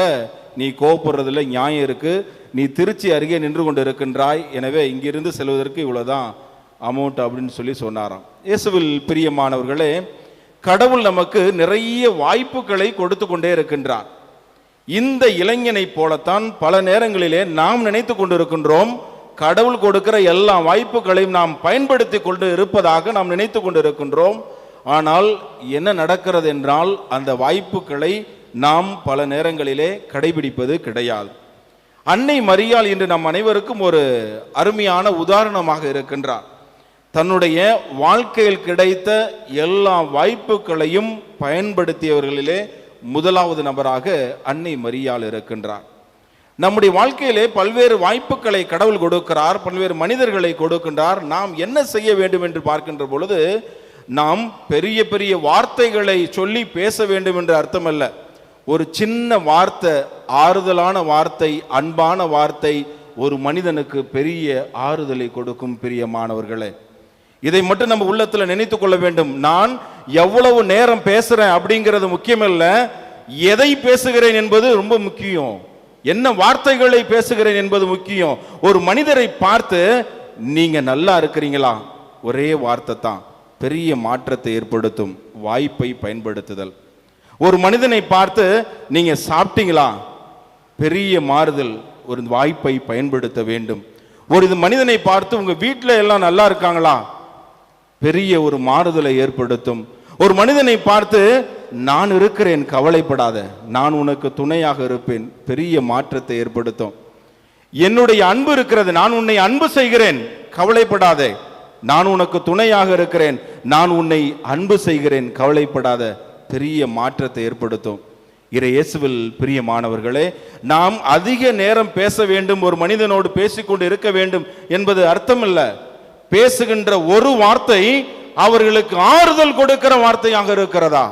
Speaker 3: நீ கோவப்படுறதுல நியாயம் இருக்குது. நீ திருச்சி அருகே நின்று கொண்டு இருக்கின்றாய், எனவே இங்கிருந்து செல்வதற்கு இவ்வளோதான் அமௌண்ட் அப்படின்னு சொல்லி சொன்னாராம். இயேசுவில் பிரியமானவர்களே, கடவுள் நமக்கு நிறைய வாய்ப்புகளை கொடுத்து கொண்டே இருக்கின்றார். இந்த இளைஞனை போலத்தான் பல நேரங்களிலே நாம் நினைத்து கொண்டிருக்கின்றோம், கடவுள் கொடுக்கிற எல்லா வாய்ப்புகளையும் நாம் பயன்படுத்தி கொண்டு இருப்பதாக நாம் நினைத்து கொண்டிருக்கின்றோம். ஆனால் என்ன நடக்கிறது என்றால் அந்த வாய்ப்புகளை நாம் பல நேரங்களிலே கடைபிடிப்பது கிடையாது. அன்னை மரியாள் இன்று நம் அனைவருக்கும் ஒரு அருமையான உதாரணமாக இருக்கின்றார். தன்னுடைய வாழ்க்கையில் கிடைத்த எல்லா வாய்ப்புகளையும் பயன்படுத்தியவர்களிலே முதலாவது நபராக அன்னை மரியாள் இருக்கின்றார். நம்முடைய வாழ்க்கையிலே பல்வேறு வாய்ப்புகளை கடவுள் கொடுக்கிறார், பல்வேறு மனிதர்களை கொடுக்கின்றார். நாம் என்ன செய்ய வேண்டும் என்று பார்க்கின்ற பொழுது, நாம் பெரிய பெரிய வார்த்தைகளை சொல்லி பேச வேண்டும் என்று அர்த்தமல்ல. ஒரு சின்ன வார்த்தை, ஆறுதலான வார்த்தை, அன்பான வார்த்தை ஒரு மனிதனுக்கு பெரிய ஆறுதலை கொடுக்கும். பிரியமானவர்களே, இதை மட்டும் நம்ம உள்ளத்துல நினைத்து கொள்ள வேண்டும். நான் எவ்வளவு நேரம் பேசுறேன் அப்படிங்கிறது முக்கியமல்ல, எதை பேசுகிறேன் என்பது ரொம்ப முக்கியம். என்ன வார்த்தைகளை பேசுகிறேன் என்பது முக்கியம். ஒரு மனிதரை பார்த்து நீங்க நல்லா இருக்கிறீங்களா, ஒரே வார்த்தை தான் பெரிய மாற்றத்தை ஏற்படுத்தும். வாய்ப்பை பயன்படுத்துதல். ஒரு மனிதனை பார்த்து நீங்க சாப்பிட்டீங்களா, பெரிய மாறுதல். ஒரு வாய்ப்பை பயன்படுத்த வேண்டும். ஒரு மனிதனை பார்த்து உங்க வீட்டில் எல்லாம் நல்லா இருக்காங்களா, பெரிய ஒரு மாறுதலை ஏற்படுத்தும். ஒரு மனிதனை பார்த்து நான் இருக்கிறேன், கவலைப்படாத, நான் உனக்கு துணையாக இருப்பேன், பெரிய மாற்றத்தை ஏற்படுத்தும். என்னுடைய அன்பு இருக்கிறது, நான் உன்னை அன்பு செய்கிறேன், கவலைப்படாதே, நான் உனக்கு துணையாக இருக்கிறேன், நான் உன்னை அன்பு செய்கிறேன், கவலைப்படாத, பெரிய மாற்றத்தை ஏற்படுத்தும். இயேசுவில் பிரியமானவர்களே, நாம் அதிக நேரம் பேச வேண்டும், ஒரு மனிதனோடு பேசிக்கொண்டு இருக்க வேண்டும் என்பது அர்த்தமில்லை. பேசுகின்ற ஒரு வார்த்தை அவர்களுக்கு ஆறுதல் கொடுக்கிற வார்த்தையாக இருக்கிறதா,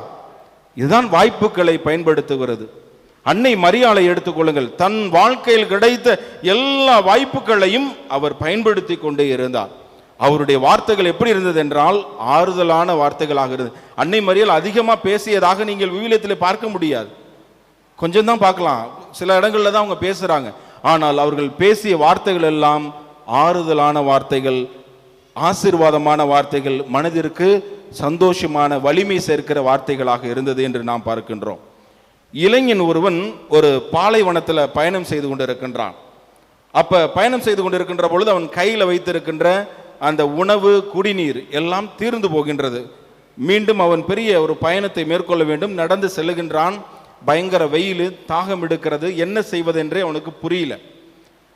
Speaker 3: இதுதான் வாய்ப்புகளை பயன்படுத்துகிறது. அன்னை மரியாளை எடுத்துக்கொள்ளுங்கள். தன் வாழ்க்கையில் கிடைத்த எல்லா வாய்ப்புகளையும் அவர் பயன்படுத்தி கொண்டே இருந்தார். அவருடைய வார்த்தைகள் எப்படி இருந்தது என்றால் ஆறுதலான வார்த்தைகளாக இருந்தது. அன்னை மரியாள் அதிகமாக பேசியதாக நீங்கள் விவிலியத்தில் பார்க்க முடியாது, கொஞ்சம் தான் பார்க்கலாம். சில இடங்கள்ல தான் அவங்க பேசுறாங்க. ஆனால் அவர்கள் பேசிய வார்த்தைகள் எல்லாம் ஆறுதலான வார்த்தைகள், ஆசீர்வாதமான வார்த்தைகள், மனதிற்கு சந்தோஷமான வலிமை சேர்க்கிற வார்த்தைகளாக இருந்தது என்று நாம் பார்க்கின்றோம். இளைஞன் ஒருவன் ஒரு பாலைவனத்தில் பயணம் செய்து கொண்டிருக்கின்றான். அப்ப பயணம் செய்து கொண்டிருக்கின்ற பொழுது அவன் கையில் வைத்திருக்கின்ற அந்த உணவு, குடிநீர் எல்லாம் தீர்ந்து போகின்றது. மீண்டும் அவன் பெரிய ஒரு பயணத்தை மேற்கொள்ள வேண்டும். நடந்து செல்லுகின்றான். பயங்கர வெயில், தாகம் எடுக்கிறது. என்ன செய்வதென்றே அவனுக்கு புரியல.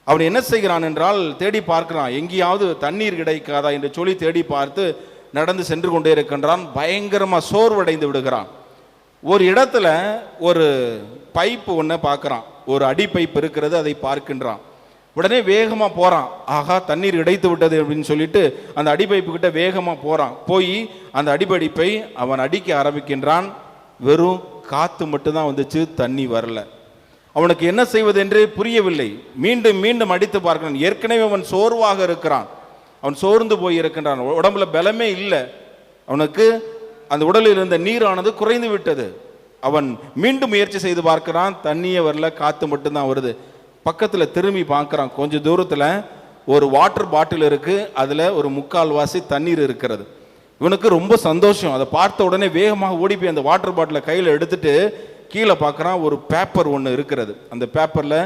Speaker 3: அவன் என்ன செய்கிறான் என்றால் தேடி பார்க்கிறான், எங்கேயாவது தண்ணீர் கிடைக்காதா என்று சொல்லி தேடி பார்த்து நடந்து சென்று கொண்டே இருக்கின்றான். பயங்கரமாக சோர்வடைந்து விடுகிறான். ஒரு இடத்துல ஒரு பைப்பு ஒன்று பார்க்குறான், ஒரு அடி பைப் இருக்கிறது, அதை பார்க்கின்றான். உடனே வேகமாக போகிறான். ஆகா, தண்ணீர் கிடைத்து விட்டது அப்படின்னு சொல்லிட்டு அந்த அடிப்பைப்பு கிட்ட வேகமாக போகிறான். போய் அந்த அடிப்பைப்பை அவன் அடிக்க ஆரம்பிக்கின்றான். வெறும் காற்று மட்டும்தான் வந்துச்சு, தண்ணி வரல. அவனுக்கு என்ன செய்வது என்றே புரியவில்லை. மீண்டும் மீண்டும் அடித்து பார்க்கிறான். ஏற்கனவே அவன் சோர்வாக இருக்கிறான், அவன் சோர்ந்து போய் இருக்கின்றான். உடம்புல பலமே இல்லை. அவனுக்கு அந்த உடலில் இருந்த நீரானது குறைந்து விட்டது. அவன் மீண்டும் முயற்சி செய்து பார்க்கிறான். தண்ணியே வரல, காற்று மட்டும்தான் வருது. பக்கத்தில் திரும்பி பார்க்குறான். கொஞ்சம் தூரத்தில் ஒரு வாட்டர் பாட்டில் இருக்கு, அதில் ஒரு 3/4 வாசி தண்ணீர் இருக்கிறது. இவனுக்கு ரொம்ப சந்தோஷம். அதை பார்த்த உடனே வேகமாக ஓடி போய் அந்த வாட்டர் பாட்டிலை கையில் எடுத்துட்டு கீழே பார்க்குறான். ஒரு பேப்பர் ஒன்று இருக்கிறது. அந்த பேப்பரில்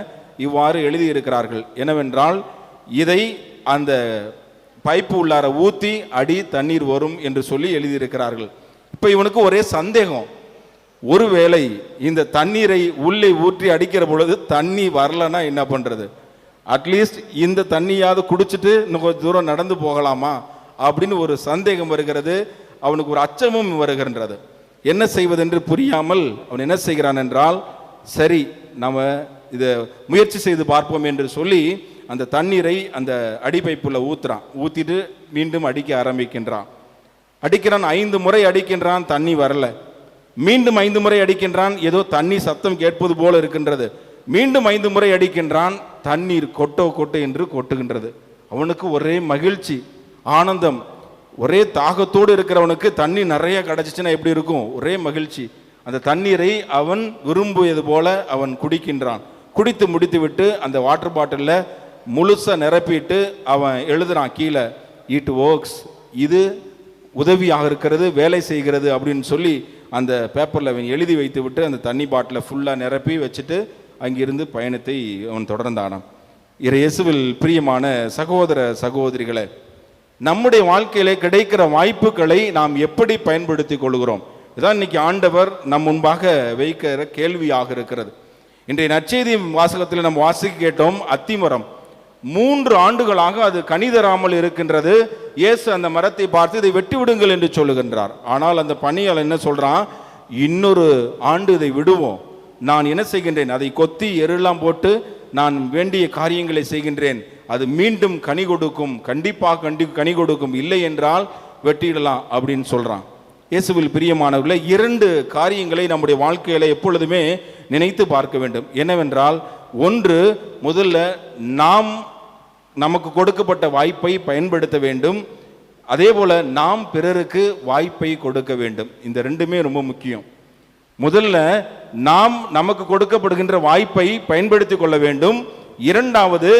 Speaker 3: இவ்வாறு எழுதி இருக்கிறார்கள், என்னவென்றால் இதை அந்த பைப்பு உள்ளார ஊற்றி அடி, தண்ணீர் வரும் என்று சொல்லி எழுதியிருக்கிறார்கள். இப்போ இவனுக்கு ஒரே சந்தேகம், ஒருவேளை இந்த தண்ணீரை உள்ளே ஊற்றி அடிக்கிற பொழுது தண்ணி வரலன்னா என்ன பண்ணுறது? அட்லீஸ்ட் இந்த தண்ணியாவது குடிச்சிட்டு இன்னும் கொஞ்சம் தூரம் நடந்து போகலாமா அப்படின்னு ஒரு சந்தேகம் வருகிறது. அவனுக்கு ஒரு அச்சமும் வருகின்றது. என்ன செய்வதென்று புரியாமல் அவன் என்ன செய்கிறான் என்றால், சரி நம்ம இதை முயற்சி செய்து பார்ப்போம் என்று சொல்லி அந்த தண்ணீரை அந்த அடிப்பைப்புள்ள ஊத்துறான். ஊற்றிட்டு மீண்டும் அடிக்க ஆரம்பிக்கின்றான். அடிக்கிறான். 5 முறை அடிக்கின்றான், தண்ணி வரல. மீண்டும் 5 முறை அடிக்கின்றான், ஏதோ தண்ணி சத்தம் கேட்பது போல இருக்கின்றது. மீண்டும் 5 முறை அடிக்கின்றான், தண்ணீர் கொட்டோ என்று கொட்டுகின்றது. அவனுக்கு ஒரே மகிழ்ச்சி, ஆனந்தம். ஒரே தாகத்தோடு இருக்கிறவனுக்கு தண்ணி நிறைய கிடைச்சிச்சுன்னா எப்படி இருக்கும்? ஒரே மகிழ்ச்சி. அந்த தண்ணீரை அவன் விரும்பியது போல அவன் குடிக்கின்றான். குடித்து முடித்து விட்டு அந்த வாட்டர் பாட்டிலில் முழுசாக நிரப்பிட்டு அவன் எழுதுறான் கீழே, இட் ஒர்க்ஸ், இது உதவியாக இருக்கிறது, வேலை செய்கிறது அப்படின்னு சொல்லி அந்த பேப்பரில் அவன் எழுதி வைத்து விட்டு அந்த தண்ணி பாட்டிலை ஃபுல்லாக நிரப்பி வச்சுட்டு அங்கிருந்து பயணத்தை அவன் தொடர்ந்தானான். இயேசுவில் பிரியமான சகோதர சகோதரிகளே, நம்முடைய வாழ்க்கையிலே கிடைக்கிற வாய்ப்புகளை நாம் எப்படி பயன்படுத்தி கொள்கிறோம்? இதான் இன்னைக்கு ஆண்டவர் நம் முன்பாக வைக்கிற கேள்வியாக இருக்கிறது. இன்றைய நற்செய்தி வாசகத்தில் நம்ம வாசிக்க கேட்டோம், அத்திமரம் 3 ஆண்டுகளாக அது கனி தராமல் இருக்கின்றது. இயேசு அந்த மரத்தை பார்த்து இதை வெட்டி விடுங்கள் என்று சொல்லுகின்றார். ஆனால் அந்த பணியாளர் என்ன சொல்றான்? இன்னொரு ஆண்டு இதை விடுவோம், நான் என்ன செய்கின்றேன், அதை கொத்தி எருலாம் போட்டு நான் வேண்டிய காரியங்களை செய்கின்றேன், அது மீண்டும் கனி கொடுக்கும், கண்டிப்பாக கனி கொடுக்கும், இல்லை என்றால் வெட்டிடலாம் அப்படின்னு சொல்றான். இயேசுவில் பிரியமானவர்களே, 2 காரியங்களை நம்முடைய வாழ்க்கையில எப்பொழுதுமே நினைத்து பார்க்க வேண்டும். என்னவென்றால், ஒன்று, முதல்ல நாம் நமக்கு கொடுக்கப்பட்ட வாய்ப்பை பயன்படுத்த வேண்டும். அதே போல நாம் பிறருக்கு வாய்ப்பை கொடுக்க வேண்டும். இந்த 2மே ரொம்ப முக்கியம். முதல்ல நாம் நமக்கு கொடுக்கப்படுகின்ற வாய்ப்பை பயன்படுத்தி கொள்ள வேண்டும். இரண்டாவது,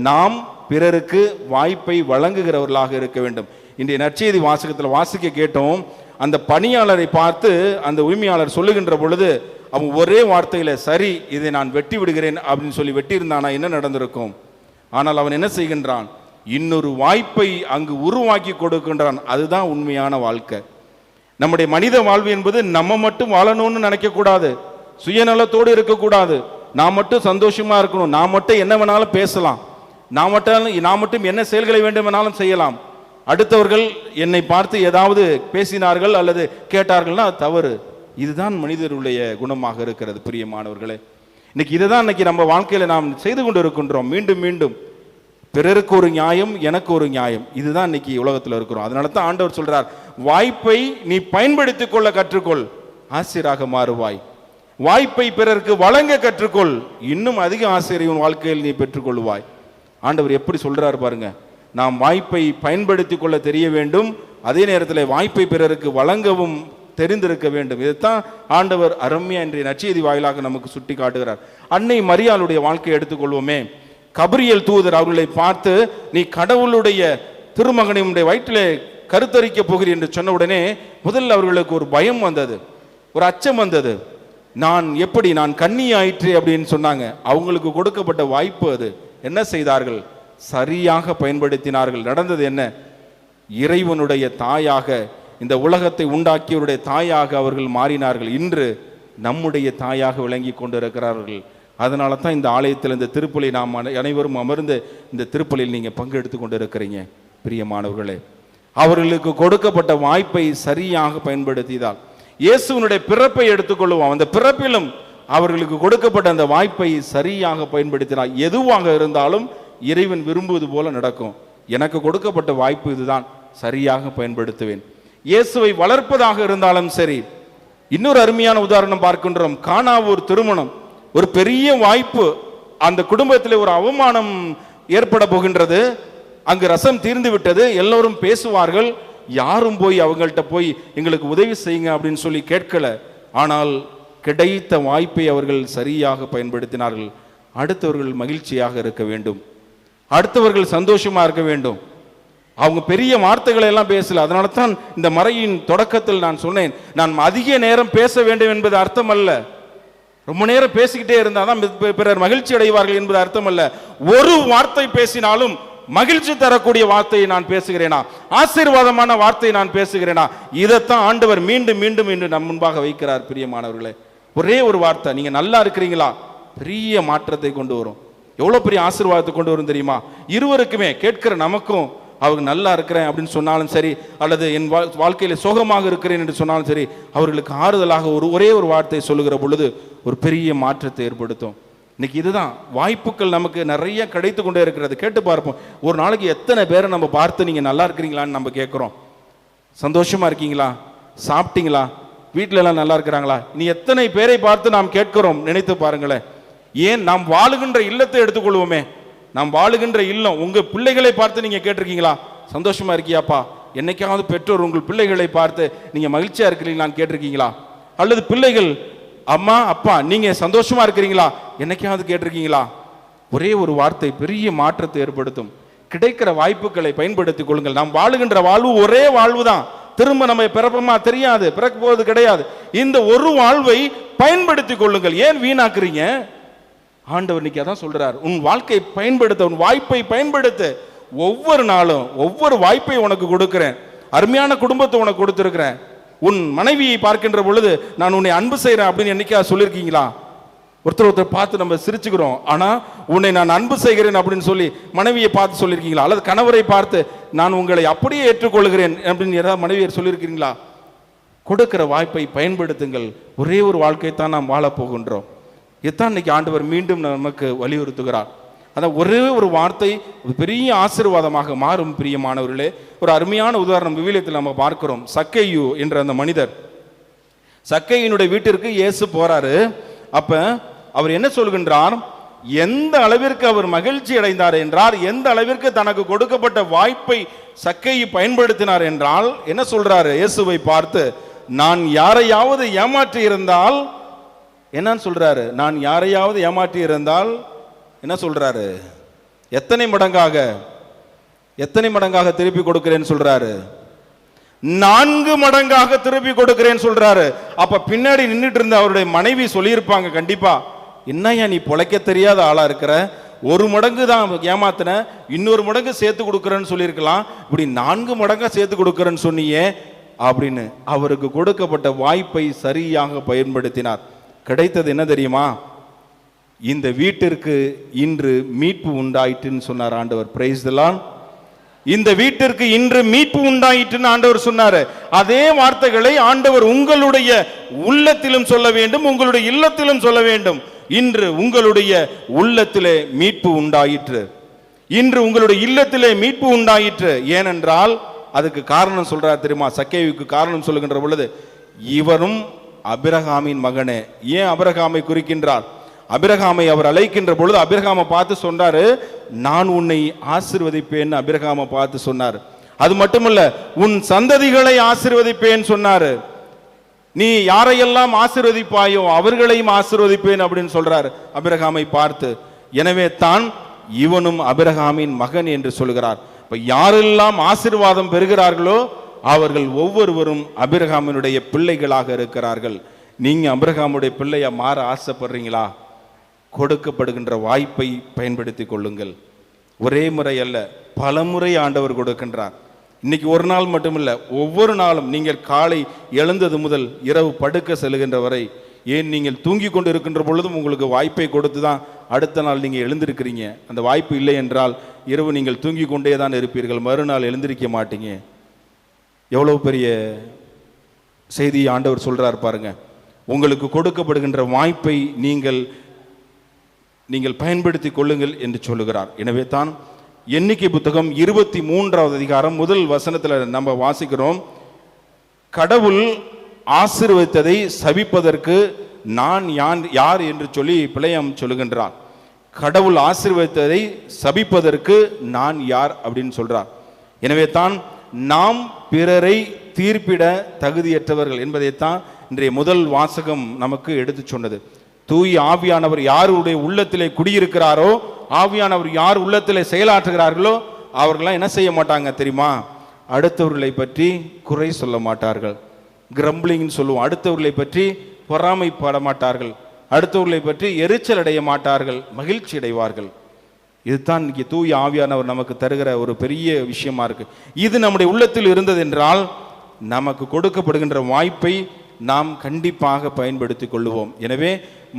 Speaker 3: நாம் பிறருக்கு வாய்ப்பை வழங்குகிறவர்களாக இருக்க வேண்டும். இன்றைய நற்செய்தி வாசகத்தில் வாசிக்க கேட்டோம், அந்த பணியாளரை பார்த்து அந்த உரிமையாளர் சொல்லுகின்ற பொழுது அவன் ஒரே வார்த்தையில, சரி இதை நான் வெட்டி விடுகிறேன் அப்படின்னு சொல்லி வெட்டியிருந்தானா என்ன நடந்திருக்கும்? ஆனால் அவன் என்ன செய்கின்றான், இன்னொரு வாய்ப்பை அங்கு உருவாக்கி கொடுக்கின்றான். அதுதான் உண்மையான வாழ்க்கை. நம்முடைய மனித வாழ்வு என்பது நம்ம மட்டும் வாழணும்னு நினைக்க கூடாது, சுயநலத்தோடு இருக்கக்கூடாது, நான் மட்டும் சந்தோஷமா இருக்கணும், நான் மட்டும் என்ன வேணாலும் பேசலாம், நான் மட்டும் என்ன செயல்களை வேண்டுமானாலும் செய்யலாம், அடுத்தவர்கள் என்னை பார்த்து ஏதாவது பேசினார்கள் அல்லது கேட்டார்கள்னா அது தவறு. இதுதான் மனிதருடைய குணமாக இருக்கிறது. பிரியமானவர்களே, இன்னைக்கு இதுதான் இன்னைக்கு நம்ம வாழ்க்கையில நாம் செய்து கொண்டு இருக்கின்றோம். மீண்டும் மீண்டும் பிறருக்கு ஒரு நியாயம், எனக்கு ஒரு நியாயம், இதுதான் இன்னைக்கு உலகத்தில் இருக்கிறோம். அதனால தான் ஆண்டவர் சொல்றார், வாய்ப்பை நீ பயன்படுத்திக் கொள்ள கற்றுக்கொள், ஆசிரியராக மாறுவாய். வாய்ப்பை பிறருக்கு வழங்க கற்றுக்கொள், இன்னும் அதிக ஆசிரியர் வாழ்க்கையில் நீ பெற்றுக்கொள்வாய். ஆண்டவர் எப்படி சொல்றாரு பாருங்க. நாம் வாய்ப்பை பயன்படுத்தி கொள்ள தெரிய வேண்டும், அதே நேரத்தில் வாய்ப்பை பிறருக்கு வழங்கவும் தெரிந்திருக்க வேண்டும். இதைத்தான் ஆண்டவர் அருமையா இன்றைய நற்செய்தி வாயிலாக நமக்கு சுட்டி காட்டுகிறார். அன்னை மரியாளுடைய வாழ்க்கையை எடுத்துக்கொள்வோமே. கபிரியேல் தூதர் அவர்களை பார்த்து, நீ கடவுளுடைய திருமகனை உன்னுடைய வயிற்றிலே கருத்தரிக்க போகிறீர் என்று சொன்ன உடனே முதல்ல அவர்களுக்கு ஒரு பயம் வந்தது, ஒரு அச்சம் வந்தது. நான் கன்னி ஆயிற்று அப்படின்னு சொன்னாங்க. அவங்களுக்கு கொடுக்கப்பட்ட வாய்ப்பு அது. என்ன செய்தார்கள்? சரியாக பயன்படுத்தினார்கள். நடந்தது என்ன? இறைவனுடைய தாயாக, இந்த உலகத்தை உண்டாக்கியவருடைய தாயாக அவர்கள் மாறினார்கள். இன்று நம்முடைய தாயாக விளங்கி கொண்டிருக்கிறார்கள். அதனால தான் இந்த ஆலயத்தில் இந்த திருப்பலி நாம் அனைவரும் அமர்ந்து இந்த திருப்பலியில் நீங்கள் பங்கெடுத்து கொண்டிருக்கிறீங்க. பிரியமானவர்களே, அவர்களுக்கு கொடுக்கப்பட்ட வாய்ப்பை சரியாக பயன்படுத்தியதால் இயேசுவினுடைய பிறப்பை எடுத்துக்கொள்வோம். அந்த பிறப்பிலும் அவர்களுக்கு கொடுக்கப்பட்ட அந்த வாய்ப்பை சரியாக பயன்படுத்தினார். எதுவாக இருந்தாலும் இறைவன் விரும்புவது போல நடக்கும். எனக்கு கொடுக்கப்பட்ட வாய்ப்பு இதுதான், சரியாக பயன்படுத்துவேன். இயேசுவை வளர்ப்பதாக இருந்தாலும் சரி. இன்னொரு அருமையான உதாரணம் பார்க்கின்றோம். கானாவூர் திருமணம், ஒரு பெரிய வாய்ப்பு. அந்த குடும்பத்தில் ஒரு அவமானம் ஏற்பட போகின்றது. அங்கு ரசம் தீர்ந்து விட்டது, எல்லோரும் பேசுவார்கள். யாரும் போய் அவங்கள்ட்ட போய் எங்களுக்கு உதவி செய்யுங்க அப்படின்னு சொல்லி கேட்கல. ஆனால் கிடைத்த வாய்ப்பை அவர்கள் சரியாக பயன்படுத்தினார்கள். அடுத்தவர்கள் மகிழ்ச்சியாக இருக்க வேண்டும், அடுத்தவர்கள் சந்தோஷமா இருக்க வேண்டும். அவங்க பெரிய வார்த்தைகளை எல்லாம் பேசல. அதனால தான் இந்த மறையின் தொடக்கத்தில் நான் சொன்னேன், நான் அதிக நேரம் பேச வேண்டும் என்பது அர்த்தம் அல்ல. ரொம்ப நேரம் பேசிக்கிட்டே இருந்தாதான் பிறர் மகிழ்ச்சி அடைவார்கள் என்பது அர்த்தம் அல்ல. ஒரு வார்த்தை பேசினாலும் மகிழ்ச்சி தரக்கூடிய வார்த்தையை நான் பேசுகிறேனா, ஆசீர்வாதமான வார்த்தையை நான் பேசுகிறேனா, இதைத்தான் ஆண்டவர் மீண்டும் மீண்டும் இன்று நம் முன்பாக வைக்கிறார். பிரியமானவர்களே, ஒரே ஒரு வார்த்தை, நீங்க நல்லா இருக்கிறீங்களா, பெரிய மாற்றத்தை கொண்டு வரும். எவ்வளவு பெரிய ஆசீர்வாதத்தை கொண்டு வரும் தெரியுமா? இருவருக்குமே, கேட்கிற நமக்கும், அவங்க நல்லா இருக்கிறேன் அப்படின்னு சொன்னாலும் சரி, அல்லது என் வாழ்க்கையில சோகமாக இருக்கிறேன் என்று சொன்னாலும் சரி, அவர்களுக்கு ஆறுதலாக ஒரே ஒரு வார்த்தை சொல்லுகிற பொழுது ஒரு பெரிய மாற்றத்தை ஏற்படுத்தும். இன்னைக்கு இதுதான் வாய்ப்புகள் நமக்கு நிறைய கிடைத்து கொண்டே இருக்கிறது. கேட்டு பார்ப்போம், ஒரு நாளைக்கு எத்தனை பேரை நம்ம பார்த்து நீங்க நல்லா இருக்கிறீங்களான்னு நம்ம கேட்கிறோம். சந்தோஷமா இருக்கீங்களா, சாப்பிட்டீங்களா, வீட்டில எல்லாம் நல்லா இருக்கிறாங்களா, நீ எத்தனை பேரை பார்த்து நாம் கேட்கிறோம்? நினைத்து பாருங்களேன். ஏன் நாம் வாழுகின்ற இல்லத்தை எடுத்துக்கொள்வோமே. நாம் வாழுகின்ற இல்லம், உங்க பிள்ளைகளை பார்த்து நீங்க கேட்டிருக்கீங்களா, சந்தோஷமா இருக்கியாப்பா? என்னைக்காவது பெற்றோர் உங்கள் பிள்ளைகளை பார்த்து நீங்க மகிழ்ச்சியா இருக்கிறீங்களான்னு கேட்டிருக்கீங்களா? அல்லது பிள்ளைகள், அம்மா அப்பா நீங்க சந்தோஷமா இருக்கிறீங்களா, என்னைக்காவது கேட்டிருக்கீங்களா? ஒரே ஒரு வார்த்தை பெரிய மாற்றத்தை ஏற்படுத்தும். கிடைக்கிற வாய்ப்புகளை பயன்படுத்திக் கொள்ளுங்கள். நாம் வாழுகின்ற வாழ்வு ஒரே வாழ்வு தான். திரும்ப நம்ம பிறப்பமா தெரியாது, பிறக்க போவது கிடையாது. இந்த ஒரு வாழ்வை பயன்படுத்திக் கொள்ளுங்கள். ஏன் வீணாக்குறீங்க? ஆண்டவர் இன்னைக்கு அதான் சொல்றார், உன் வாழ்க்கை பயன்படுத்த, உன் வாய்ப்பை பயன்படுத்த. ஒவ்வொரு நாளும் ஒவ்வொரு வாய்ப்பை உனக்கு கொடுக்கிறேன். அருமையான குடும்பத்தை உனக்கு கொடுத்திருக்கிறேன். உன் மனைவியை பார்க்கின்ற பொழுது நான் உன்னை அன்பு செய்கிறேன் அப்படின்னு என்னைக்காவது சொல்லியிருக்கீங்களா? ஒருத்தர் பார்த்து நம்ம சிரிச்சுக்கிறோம், ஆனா உன்னை நான் அன்பு செய்கிறேன் அப்படின்னு சொல்லி மனைவியை பார்த்து சொல்லியிருக்கீங்களா? அல்லது கணவரை பார்த்து நான் உங்களை அப்படியே ஏற்றுக்கொள்கிறேன் அப்படின்னு ஏதாவது மனைவியர் சொல்லியிருக்கிறீங்களா? கொடுக்கிற வாய்ப்பை பயன்படுத்துங்கள். ஒரே ஒரு வாழ்க்கை தான் நாம் வாழப் போகின்றோம். இதுதான் இன்னைக்கு ஆண்டவர் மீண்டும் நமக்கு வலியுறுத்துகிறார். அதான் ஒரே ஒரு வார்த்தை பெரிய ஆசீர்வாதமாக மாறும். பிரியமானவர்களே, ஒரு அருமையான உதாரணம் விவிலியத்தில் நம்ம பார்க்கிறோம். சக்கேயு என்ற அந்த மனிதர், சக்கேயினுடைய வீட்டிற்கு இயேசு போறாரு. அப்ப அவர் என்ன சொல்கின்றார்? எந்த அளவிற்கு அவர் மகிழ்ச்சி அடைந்தார் என்றார், எந்த அளவிற்கு தனக்கு கொடுக்கப்பட்ட வாய்ப்பை சக்கேயு பயன்படுத்தினார் என்றால் என்ன சொல்றாரு? இயேசுவை பார்த்து, நான் யாரையாவது ஏமாற்றி இருந்தால் என்னன்னு சொல்றாரு? நான் யாரையாவது ஏமாற்றி இருந்தால் என்ன சொல்றாரு? எத்தனை மடங்காக திருப்பி கொடுக்கிறேன்னு சொல்றாரு? 4 மடங்காக திருப்பி கொடுக்கிறேன்னு சொல்றாரு. அப்ப பின்னாடி நின்றுட்டு இருந்த அவருடைய மனைவி சொல்லியிருப்பாங்க கண்டிப்பா, என்னையா நீ பொழைக்க தெரியாத ஆளா இருக்கிற, 1 மடங்கு தான் ஏமாத்தின, இன்னொரு மடங்கு சேர்த்து கொடுக்கிறேன்னு சொல்லியிருக்கலாம், இப்படி 4 மடங்கா சேர்த்து கொடுக்கிறேன்னு சொன்னியே அப்படின்னு. அவருக்கு கொடுக்கப்பட்ட வாய்ப்பை சரியாக பயன்படுத்தினார். கிடைத்தது என்ன தெரியுமா? இந்த வீட்டிற்கு இன்று மீட்பு உண்டாயிட்டுன்னு சொன்னார் ஆண்டவர். Praise the Lord. இந்த வீட்டிற்கு இன்று மீட்பு உண்டாயிட்டுன்னு ஆண்டவர் சொன்னாரு. அதே வார்த்தைகளை ஆண்டவர் உங்களுடைய உள்ளத்திலும் சொல்ல வேண்டும், உங்களுடைய இல்லத்திலும் சொல்ல வேண்டும். இன்று உங்களுடைய உள்ளத்திலே மீட்பு உண்டாயிற்று, இன்று உங்களுடைய இல்லத்திலே மீட்பு உண்டாயிற்று. ஏனென்றால் அதுக்கு காரணம் சொல்றார் தெரியுமா? சக்கேயுவுக்கு காரணம் சொல்லுகின்ற பொழுது, இவரும் அபிரகாமின் மகனே. ஏன் அபிரகாமை குறிக்கின்றார்? அபிரகாமை அவர் அழைக்கின்ற பொழுது அபிரகாமை பார்த்து சொன்னாரு, நான் உன்னை ஆசீர்வதிப்பேன். அபிரகாமை பார்த்து சொன்னார். அது மட்டுமல்ல, உன் சந்ததிகளை ஆசீர்வதிப்பேன் சொன்னாரு. நீ யாரையெல்லாம் ஆசீர்வதிப்பாயோ அவர்களையும் ஆசீர்வதிப்பேன் அப்படின்னு சொல்றார் அபிரகாமை பார்த்து. எனவே தான் இவனும் அபிரகாமின் மகன் என்று சொல்கிறார். இப்ப யாரெல்லாம் ஆசீர்வாதம் பெறுகிறார்களோ அவர்கள் ஒவ்வொருவரும் அபிரகாமினுடைய பிள்ளைகளாக இருக்கிறார்கள். நீங்க அபிரகாமுடைய பிள்ளையா மாற ஆசைப்படுறீங்களா? கொடுக்கப்படுகின்ற வாய்ப்பை பயன்படுத்தி கொள்ளுங்கள். ஒரே முறை அல்ல, பல முறை ஆண்டவர் கொடுக்கின்றார். இன்னைக்கு ஒரு நாள் மட்டுமில்ல, ஒவ்வொரு நாளும் நீங்கள் காலை எழுந்தது முதல் இரவு படுக்க செல்கின்ற வரை, ஏன் நீங்கள் தூங்கி கொண்டு இருக்கின்ற பொழுதும் உங்களுக்கு வாய்ப்பை கொடுத்து தான் அடுத்த நாள் நீங்கள் எழுந்திருக்கிறீங்க. அந்த வாய்ப்பு இல்லை என்றால் இரவு நீங்கள் தூங்கி கொண்டே தான் இருப்பீர்கள், மறுநாள் எழுந்திருக்க மாட்டீங்க. எவ்வளவு பெரிய செய்தி ஆண்டவர் சொல்றார் பாருங்க. உங்களுக்கு கொடுக்கப்படுகின்ற வாய்ப்பை நீங்கள் பயன்படுத்தி கொள்ளுங்கள் என்று சொல்லுகிறார். எனவே தான் எண்ணிக்கை புத்தகம் 23வது அதிகாரம் முதல் வசனத்தில் நம்ம வாசிக்கிறோம். கடவுள் ஆசீர்வதித்ததை சபிப்பதற்கு நான் யார் என்று சொல்லி பிழையாம் சொல்லுகின்றார். கடவுள் ஆசீர்வதித்ததை சபிப்பதற்கு நான் யார் அப்படின்னு சொல்றார். எனவே தான் நாம் பிறரை தீர்ப்பிட தகுதியற்றவர்கள் என்பதைத்தான் இன்றைய முதல் வாசகம் நமக்கு எடுத்து சொன்னது. தூய் ஆவியானவர் யாருடைய உள்ளத்திலே குடியிருக்கிறாரோ, ஆவியானவர் யார் உள்ளத்திலே செயலாற்றுகிறார்களோ அவர்களாம் என்ன செய்ய மாட்டாங்க தெரியுமா? அடுத்தவர்களை பற்றி குறை சொல்ல மாட்டார்கள். கிரம்பிளிங்னு சொல்லுவோம். அடுத்தவர்களை பற்றி பொறாமைப்பட மாட்டார்கள், அடுத்தவர்களை பற்றி எரிச்சல் அடைய மாட்டார்கள், மகிழ்ச்சி அடைவார்கள். இதுதான் இன்னைக்கு தூய ஆவியானவர் நமக்கு தருகிற ஒரு பெரிய விஷயமா இருக்கு. இது நம்முடைய உள்ளத்தில் இருந்தது என்றால் நமக்கு கொடுக்கப்படுகின்ற வாய்ப்பை நாம் கண்டிப்பாக பயன்படுத்தி கொள்ளுவோம். எனவே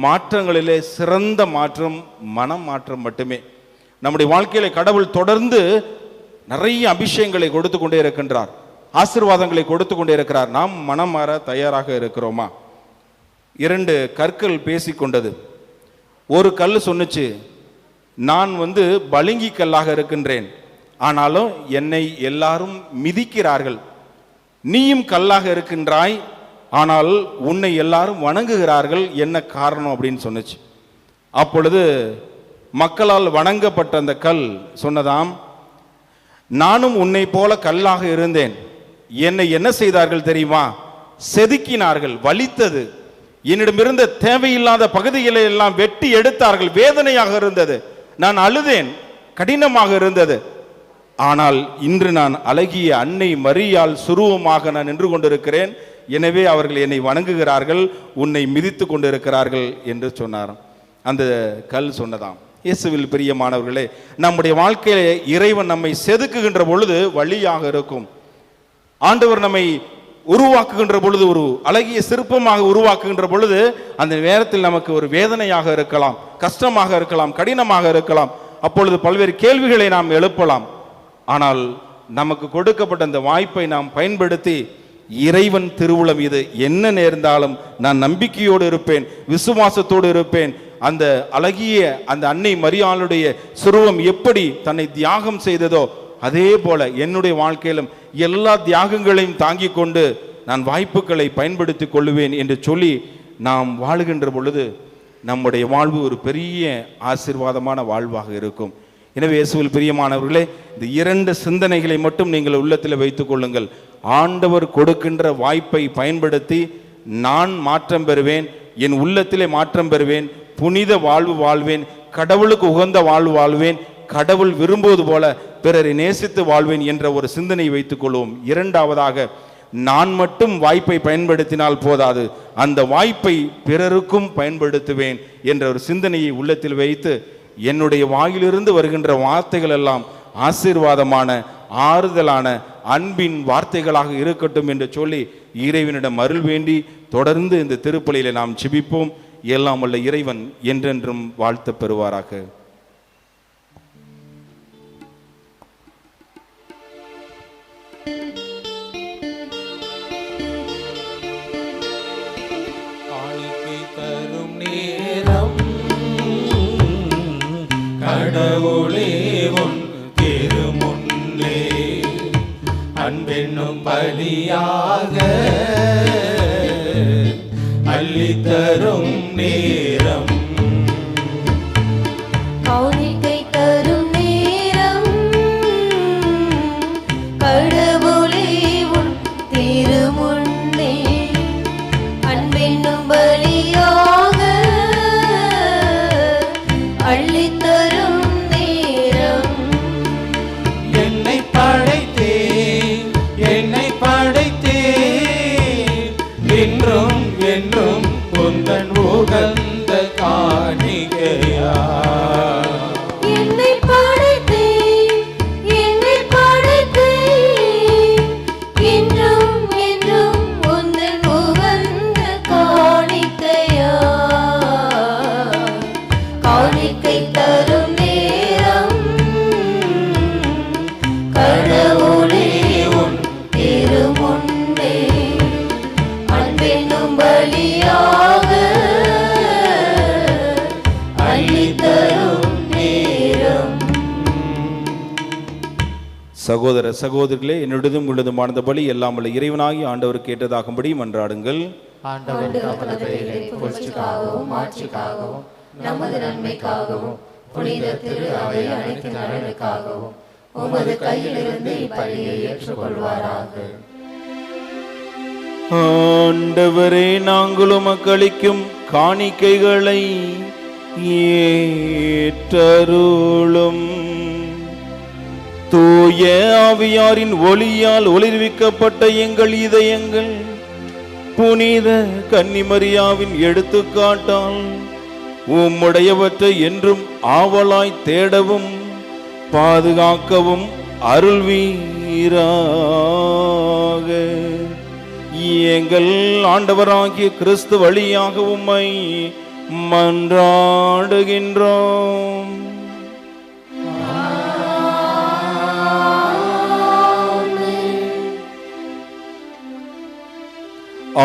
Speaker 3: மாற்றங்களிலே சிறந்த மாற்றம் மனம் மாற்றம் மட்டுமே. நம்முடைய வாழ்க்கையில கடவுள் தொடர்ந்து நிறைய அபிஷேகங்களை கொடுத்து கொண்டே இருக்கின்றார், ஆசீர்வாதங்களை கொடுத்து கொண்டே இருக்கிறார். நாம் மனம் மாற தயாராக இருக்கிறோமா? 2 கற்கள் பேசிக்கொண்டது. ஒரு கல் சொன்னுச்சு, நான் பளிங்கி கல்லாக இருக்கின்றேன், ஆனாலும் என்னை எல்லாரும் மிதிக்கிறார்கள். நீயும் கல்லாக இருக்கின்றாய், ஆனால் உன்னை எல்லாரும் வணங்குகிறார்கள், என்ன காரணம் அப்படின்னு சொன்னுச்சு. அப்பொழுது மக்களால் வணங்கப்பட்ட அந்த கல் சொன்னதாம், நானும் உன்னை போல கல்லாக இருந்தேன், என்னை என்ன செய்தார்கள் தெரியுமா? செதுக்கினார்கள், வலித்தது, என்னிடமிருந்த தேவையில்லாத பகுதிகளை எல்லாம் வெட்டி எடுத்தார்கள், வேதனையாக இருந்தது, நான் அழுதேன், கடினமாக இருந்தது. ஆனால் இன்று நான் அழகிய அன்னை மரியாள் சுரூபமாக நான் நின்று கொண்டிருக்கிறேன், எனவே அவர்கள் என்னை வணங்குகிறார்கள், உன்னை மிதித்து கொண்டிருக்கிறார்கள் என்று சொன்னாராம். அந்த கல் சொன்னதாம். இயேசுவில் பிரியமானவர்களே, நம்முடைய வாழ்க்கையில இறைவன் நம்மை செதுக்குகின்ற பொழுது வழியாக இருக்கும். ஆண்டவர் நம்மை உருவாக்குகின்ற பொழுது, ஒரு அழகிய சிற்பமாக உருவாக்குகின்ற பொழுது அந்த நேரத்தில் நமக்கு ஒரு வேதனையாக இருக்கலாம், கஷ்டமாக இருக்கலாம், கடினமாக இருக்கலாம். அப்பொழுது பல்வேறு கேள்விகளை நாம் எழுப்பலாம். ஆனால் நமக்கு கொடுக்கப்பட்ட அந்த வாய்ப்பை நாம் பயன்படுத்தி இறைவன் திருவுளம் இது. என்ன நேர்ந்தாலும் நான் நம்பிக்கையோடு இருப்பேன், விசுவாசத்தோடு இருப்பேன். அந்த அழகிய அந்த அன்னை மரியாளுடைய சுருவம் எப்படி தன்னை தியாகம் செய்ததோ அதே போல என்னுடைய வாழ்க்கையிலும் எல்லா தியாகங்களையும் தாங்கிக் கொண்டு நான் வாய்ப்புகளை பயன்படுத்தி கொள்ளுவேன் என்று சொல்லி நாம் வாழுகின்ற பொழுது நம்முடைய வாழ்வு ஒரு பெரிய ஆசீர்வாதமான வாழ்வாக இருக்கும். எனவே இயேசுவில் பிரியமானவர்களே, இந்த 2 சிந்தனைகளை மட்டும் நீங்கள் உள்ளத்தில் வைத்துக் கொள்ளுங்கள். ஆண்டவர் கொடுக்கின்ற வாய்ப்பை பயன்படுத்தி நான் மாற்றம் பெறுவேன், என் உள்ளத்திலே மாற்றம் பெறுவேன், புனித வாழ்வு வாழ்வேன், கடவுளுக்கு உகந்த வாழ்வு வாழ்வேன், கடவுள் விரும்புவது போல பிறரை நேசித்து வாழ்வேன் என்ற ஒரு சிந்தனை வைத்துக் கொள்வோம். 2வதாக, நான் மட்டும் வாய்ப்பை பயன்படுத்தினால் போதாது, அந்த வாய்ப்பை பிறருக்கும் பயன்படுத்துவேன் என்ற ஒரு சிந்தனையை உள்ளத்தில் வைத்து என்னுடைய வாயிலிருந்து வருகின்ற வார்த்தைகள் எல்லாம் ஆசீர்வாதமான, ஆறுதலான, அன்பின் வார்த்தைகளாக இருக்கட்டும் என்று சொல்லி இறைவனிடம் அருள் வேண்டி தொடர்ந்து இந்த திருப்பலியில நாம் ஜெபிப்போம். எல்லாம் வல்ல இறைவன் என்றென்றும் வாழ்த்து பெறுவாராக.
Speaker 1: காணிக்கை தரும் நேரம் கடவுளே உன் திருமுன்னே அன்பென்னும் பலியாக அள்ளித்தரும் நேரம்.
Speaker 2: காணிக்கை தரும் நேரம் கடவுளே உன் திருமுன்னே அன்பென்னும் பலியாக அள்ளித்தரும் நேரம்.
Speaker 1: என்னை படைத்தேன் என்றும் என்றும் உந்தன் உகந்த காணிக்கையா.
Speaker 2: என்னை படைத்தேன் என்றும் என்றும் உந்தன் உகந்த காணிக்கையா. காணிக்கை தரும் நேரம் கடவுளே உன் திருமுன்னே அன்பென்னும் பலியாக அள்ளித்தரும் நேரம்.
Speaker 3: சகோதர சகோதரிகளே, என்னுடையதும் உங்களதுமானந்த பலி எல்லாம் வல்ல இறைவனாகி ஆண்டவருக்கு ஏற்றதாகும்படி மன்றாடுங்கள்.
Speaker 2: புகழ்ச்சிக்காகவும் மாட்சிக்காகவும் நமது நன்மைக்காகவும் புனித திரு அவை அனைத்து நலனுக்காகவும் உமது கையிலிருந்து இப்பலியை ஏற்றுக்கொள்வாராக.
Speaker 3: ஆண்டவரே, நாங்களும் மக்களிக்கும் காணிக்கைகளை ஏற்றருளும். தூய ஆவியாரின் ஒளியால் ஒளிர்விக்கப்பட்ட எங்கள் இதயங்கள் புனித கன்னிமரியாவின் எடுத்துக்காட்டால் உம்முடையவற்றை என்றும் ஆவலாய் தேடவும் பாதுகாக்கவும் அருள்வீராக. எங்கள் ஆண்டவராகிய கிறிஸ்து வழியாக உம்மை மன்றாடுகின்றோம்.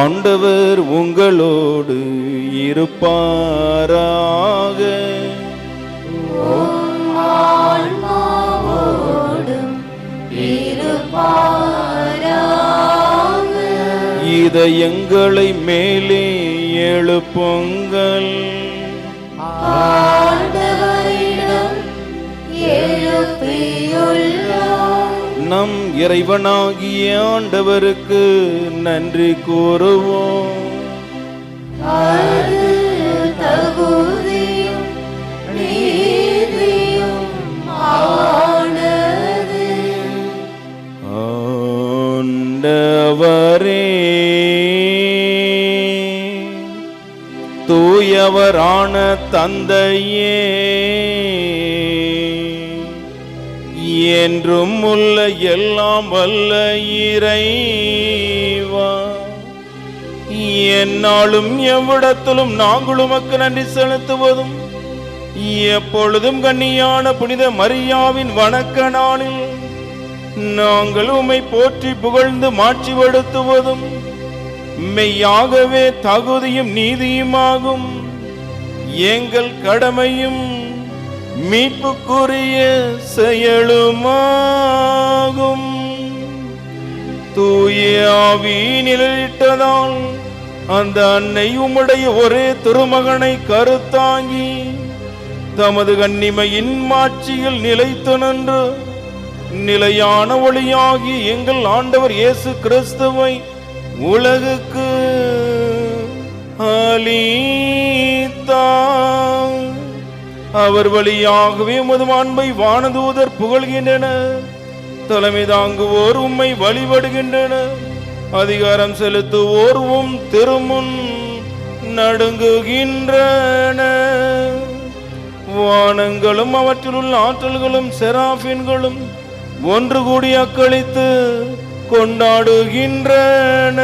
Speaker 3: ஆண்டவர் உங்களோடு இருப்பாராக.
Speaker 2: ஆன்மாவோடும் இருப்பாராக.
Speaker 3: இதயங்களை மேலே எழுப்புங்கள்.
Speaker 2: ஆண்டவரிடம் எழுப்பியுள்ளோம்.
Speaker 3: நம் இறைவனாகிய ஆண்டவருக்கு நன்றி கூறுவோம்.
Speaker 2: அது தகுதியும் நீதியும் ஆனது.
Speaker 3: ஆண்டவரே, தூயவரான தந்தையே, என்றும் உள்ள எல்லாம் வல்ல இறைவா, எந்நாளும் எவ்விடத்திலும் நாங்கள் உமக்கு நன்றி செலுத்துவதும் எப்பொழுதும் கன்னியான புனித மரியாவின் வணக்க நாளில் நாங்கள் உம்மை போற்றி புகழ்ந்து மாட்சிப்படுத்துவதும் மெய்யாகவே தகுதியும் நீதியுமாகும். எங்கள் கடமையும் மீட்புக்குரிய செயலுமாகும். தூய ஆவி நிழலிட்டதால் அந்த அன்னை உம்முடைய ஒரே திருமகனை கருத்தாங்கி தமது கன்னிமையின் மாட்சியில் நிலைத்து நின்று நிலையான ஒளியாகி எங்கள் ஆண்டவர் இயேசு கிறிஸ்துவை உலகுக்கு அளித்தார். அவர் வழியாகவே உமது மாண்பை வானதூதர் புகழ்கின்றனர். தலைமை தாங்குவோர் உம்மை வழிபடுகின்றனர். அதிகாரம் செலுத்துவோர் உம் திருமுன் நடுங்குகின்றன. வானங்களும் அவற்றில் உள்ள ஆற்றல்களும் செராபின்களும் ஒன்று கூடி அக்களித்து கொண்டாடுகின்றன.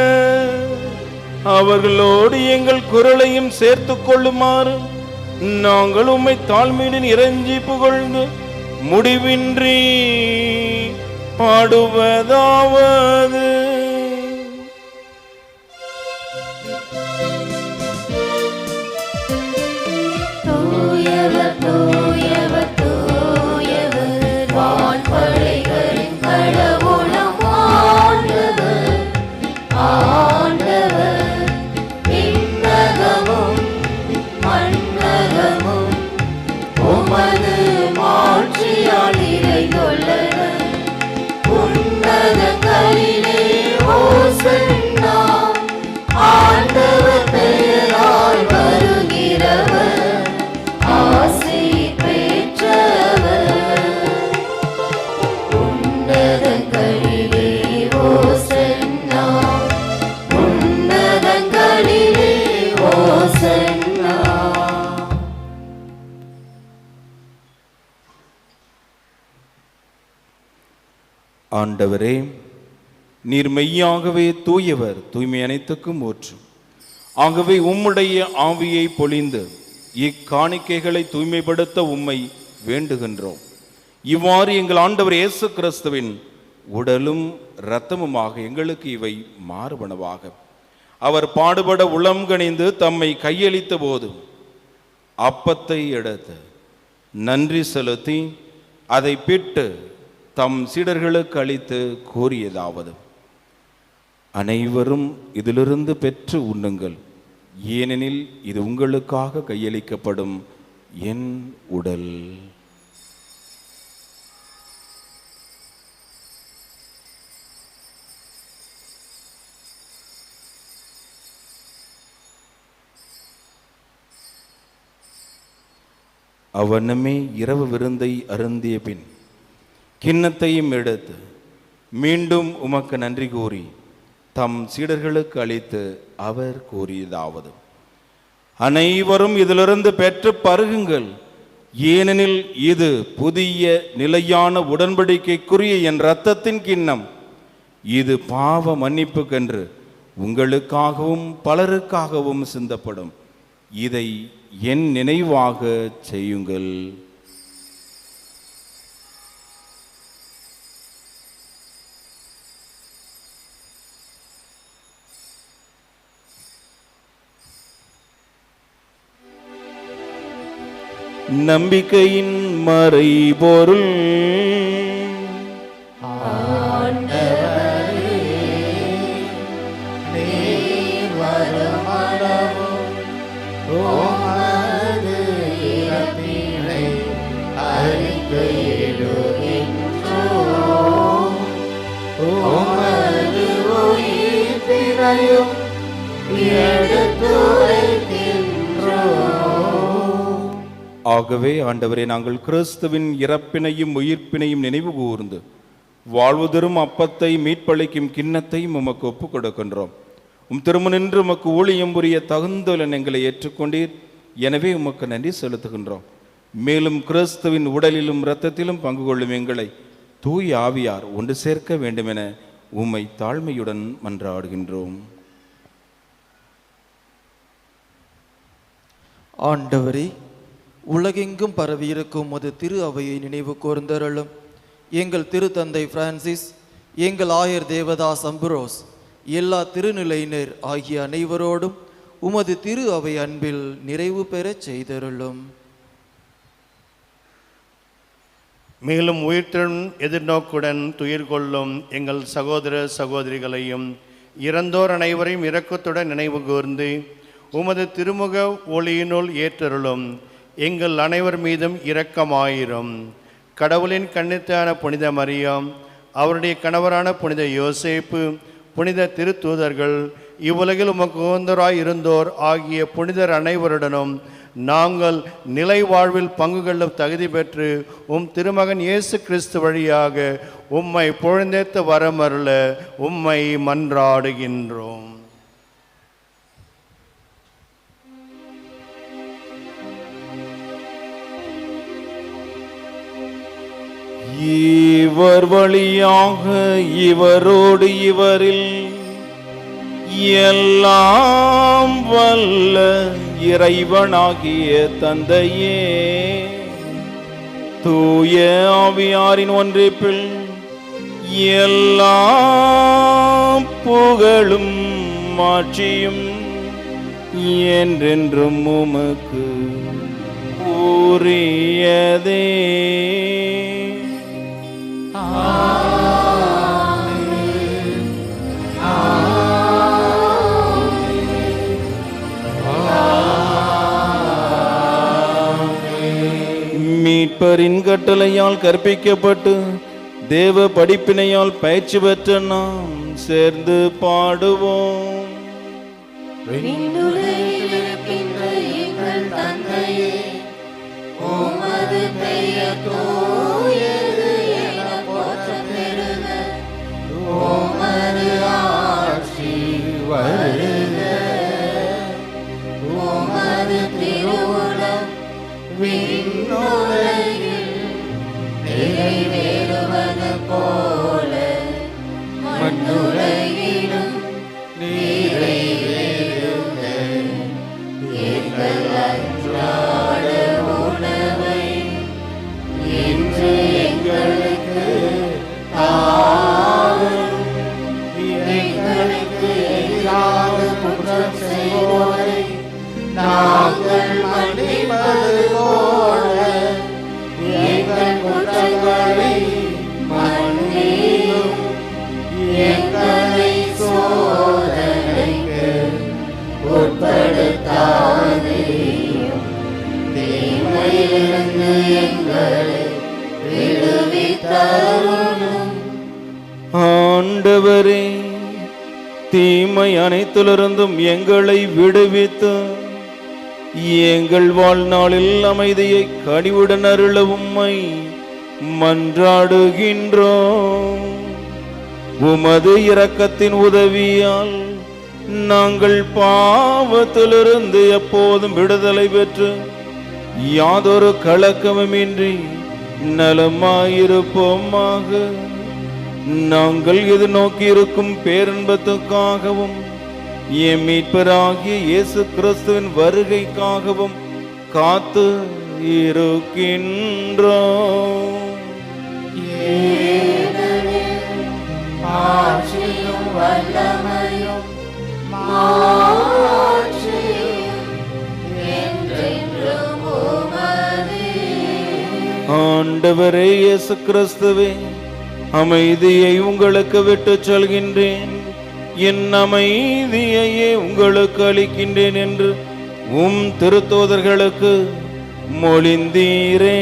Speaker 3: அவர்களோடு எங்கள் குரலையும் சேர்த்துக் கொள்ளுமாறு நாங்கள் உம்மை தாழ்மையுடன் இறைஞ்சி புகழ்ந்து முடிவின்றி பாடுவதாவது.
Speaker 2: தூயவர் தூயவர் தூயவர் வான்படைகளின் கடவுளாம் ஆண்டவர் ஆண்டவர். விண்ணகமும் மண்ணகமும் உமது மாட்சியால் நிறைந்துள்ளன. உன்னதங்களிலே ஓசன்னா. ஆண்டவர் பெயரால் வருகிறவர் ஆசி பெற்றவர். உன்னதங்களிலே ஓசன்னா. உன்னதங்களிலே ஓசன்னா.
Speaker 3: ஆண்டவரே, நீர் மெய்யாகவே தூயவர், தூய்மை அனைத்துக்கும் ஊற்று. ஆகவே உம்முடைய ஆவியை பொழிந்து இக்காணிக்கைகளை தூய்மைப்படுத்த உம்மை வேண்டுகின்றோம். இவ்வாறு எங்கள் ஆண்டவர் இயேசு கிறிஸ்துவின் உடலும் இரத்தமுமாக எங்களுக்கு இவை மாறுபனவாக. அவர் பாடுபட உளம் கனிந்து தம்மை கையளித்த போது அப்பத்தை எடுத்து நன்றி செலுத்தி அதை பிட்டு தம் சீடர்களுக்கு அளித்து கூறியதாவது: அனைவரும் இதிலிருந்து பெற்று உண்ணுங்கள், ஏனெனில் இது உங்களுக்காக கையளிக்கப்படும் என் உடல். அவனமே இரவு விருந்தை அருந்திய பின் கிண்ணத்தையும் எடுத்து மீண்டும் உமக்கு நன்றி கூறி தம் சீடர்களுக்கு அளித்து அவர் கூறியதாவது: அனைவரும் இதிலிருந்து பெற்று பருகுங்கள், ஏனெனில் இது புதிய நிலையான உடன்படிக்கைக்குரிய என் இரத்தத்தின் கிண்ணம். இது பாவ மன்னிப்புக்கென்று உங்களுக்காகவும் பலருக்காகவும் சிந்தப்படும். இதை என் நினைவாக செய்யுங்கள். நம்பிக்கையின் மறைபொருள். ஆகவே ஆண்டவரே, நாங்கள் கிறிஸ்துவின் இறப்பினையும் உயிர்ப்பினையும் நினைவு கூர்ந்து வாழ்வு தரும் அப்பத்தை மீட்பளிக்கும் கிண்ணத்தையும் உமக்கு ஒப்புக் கொடுக்கின்றோம். திருமுனின்று உமக்கு ஊழியம் புரிய தகுந்தோலன் எங்களை ஏற்றுக்கொண்டீர். எனவே உமக்கு நன்றி செலுத்துகின்றோம். மேலும் கிறிஸ்துவின் உடலிலும் இரத்தத்திலும் பங்கு கொள்ளும் எங்களை தூய் ஆவியார் ஒன்று சேர்க்க வேண்டுமென உம்மை தாழ்மையுடன் மன்றாடுகின்றோம்.
Speaker 6: ஆண்டவரே, உலகெங்கும் பரவியிருக்கும் உமது திரு அவையை நினைவு கூர்ந்தருளும். எங்கள் திருத்தந்தை பிரான்சிஸ், எங்கள் ஆயர் தேவதாஸ் அம்புரோஸ், எல்லா திருநிலையினர் ஆகிய அனைவரோடும் உமது திரு அவை அன்பில் நிறைவு பெறச் செய்தருளும்.
Speaker 5: மேலும் உயிர்த்தெழும் எதிர்நோக்குடன் துயிர் கொள்ளும் எங்கள் சகோதர சகோதரிகளையும் இறந்தோர் அனைவரையும் இரக்கத்துடன் நினைவு கூர்ந்து உமது திருமுக ஒளியினுள் ஏற்றருளும். எங்கள் அனைவர் மீதும் இரக்கமாயிரும். கடவுளின் கன்னித்தான புனித மரியாம், அவருடைய கணவரான புனித யோசேப்பு, புனித திருத்தூதர்கள், இவ்வுலகில் உமக்கு உகந்தராய் இருந்தோர் ஆகிய புனிதர் அனைவருடனும் நாங்கள் நிலை வாழ்வில் பங்கு கொள்ளும் தகுதி பெற்று திருமகன் இயேசு கிறிஸ்து வழியாக உம்மை புகழ்ந்தேத்த வரமருள உம்மை மன்றாடுகின்றோம்.
Speaker 3: இவர் வழியாக இவரோடு இவரில் எல்லாம் வல்ல இறைவனாகிய தந்தையே, தூய ஆவியாரின் ஒன்றிப்பில் எல்லா புகழும் மாட்சியும் என்றென்றும் உமக்கு உரியதே. மீட்பரின் கட்டளையால் கற்பிக்கப்பட்டு தேவ படிப்பினையால் பயிற்சி பெற்ற நாம் சேர்ந்து பாடுவோம்.
Speaker 2: விண்ணுலகில் இருக்கின்ற எங்கள் தந்தையே, உமது பெயர் தூயது என போற்றப் பெறுக. உமது ஆட்சி வருக. உமது திருவுளம் விண்ணுலகில் நிறைவேறுவது போல மண்ணுலகிலும் நிறைவேறுக. எங்கள் அன்றாட உணவை இன்று எங்களுக்கு தாரும். எங்களுக்கு எதிராக குற்றம் செய்வோரை நாங்கள் மன்னிப்பது போல எங்கள் குற்றங்களை மன்னியும். எங்களை சோதனைக்கு உட்படுத்தாதேயும், தீமையிலிருந்து எங்களை விடுவித்தருளும்.
Speaker 3: ஆண்டவரே, தீமை அனைத்திலிருந்தும் எங்களை விடுவித்து எங்கள் வாழ்நாளில் அமைதியை கனிவுடன் அருள உம்மை மன்றாடுகின்றோம். உமது இரக்கத்தின் உதவியால் நாங்கள் பாவத்திலிருந்து எப்போதும் விடுதலை பெற்று யாதொரு கலக்கமுமின்றி நலமாயிருப்போமாக. நாங்கள் எதிர்நோக்கி இருக்கும் பேரின்பத்துக்காகவும் எம் மீட்பராகிய இயேசு கிறிஸ்துவின் வருகைக்காகவும் காத்து இருக்கின்றோம்.
Speaker 2: ஆட்சியும் வல்லமையும் மாட்சியும் என்றென்றும் உமதே.
Speaker 3: ஆண்டவரே இயேசு கிறிஸ்துவே, அமைதியை உங்களுக்கு விட்டுச் சொல்கின்றேன், என் அமைதியையே உங்களுக்கு அளிக்கின்றேன் என்று திருத்தூதர்களுக்கு மொழிந்தீரே.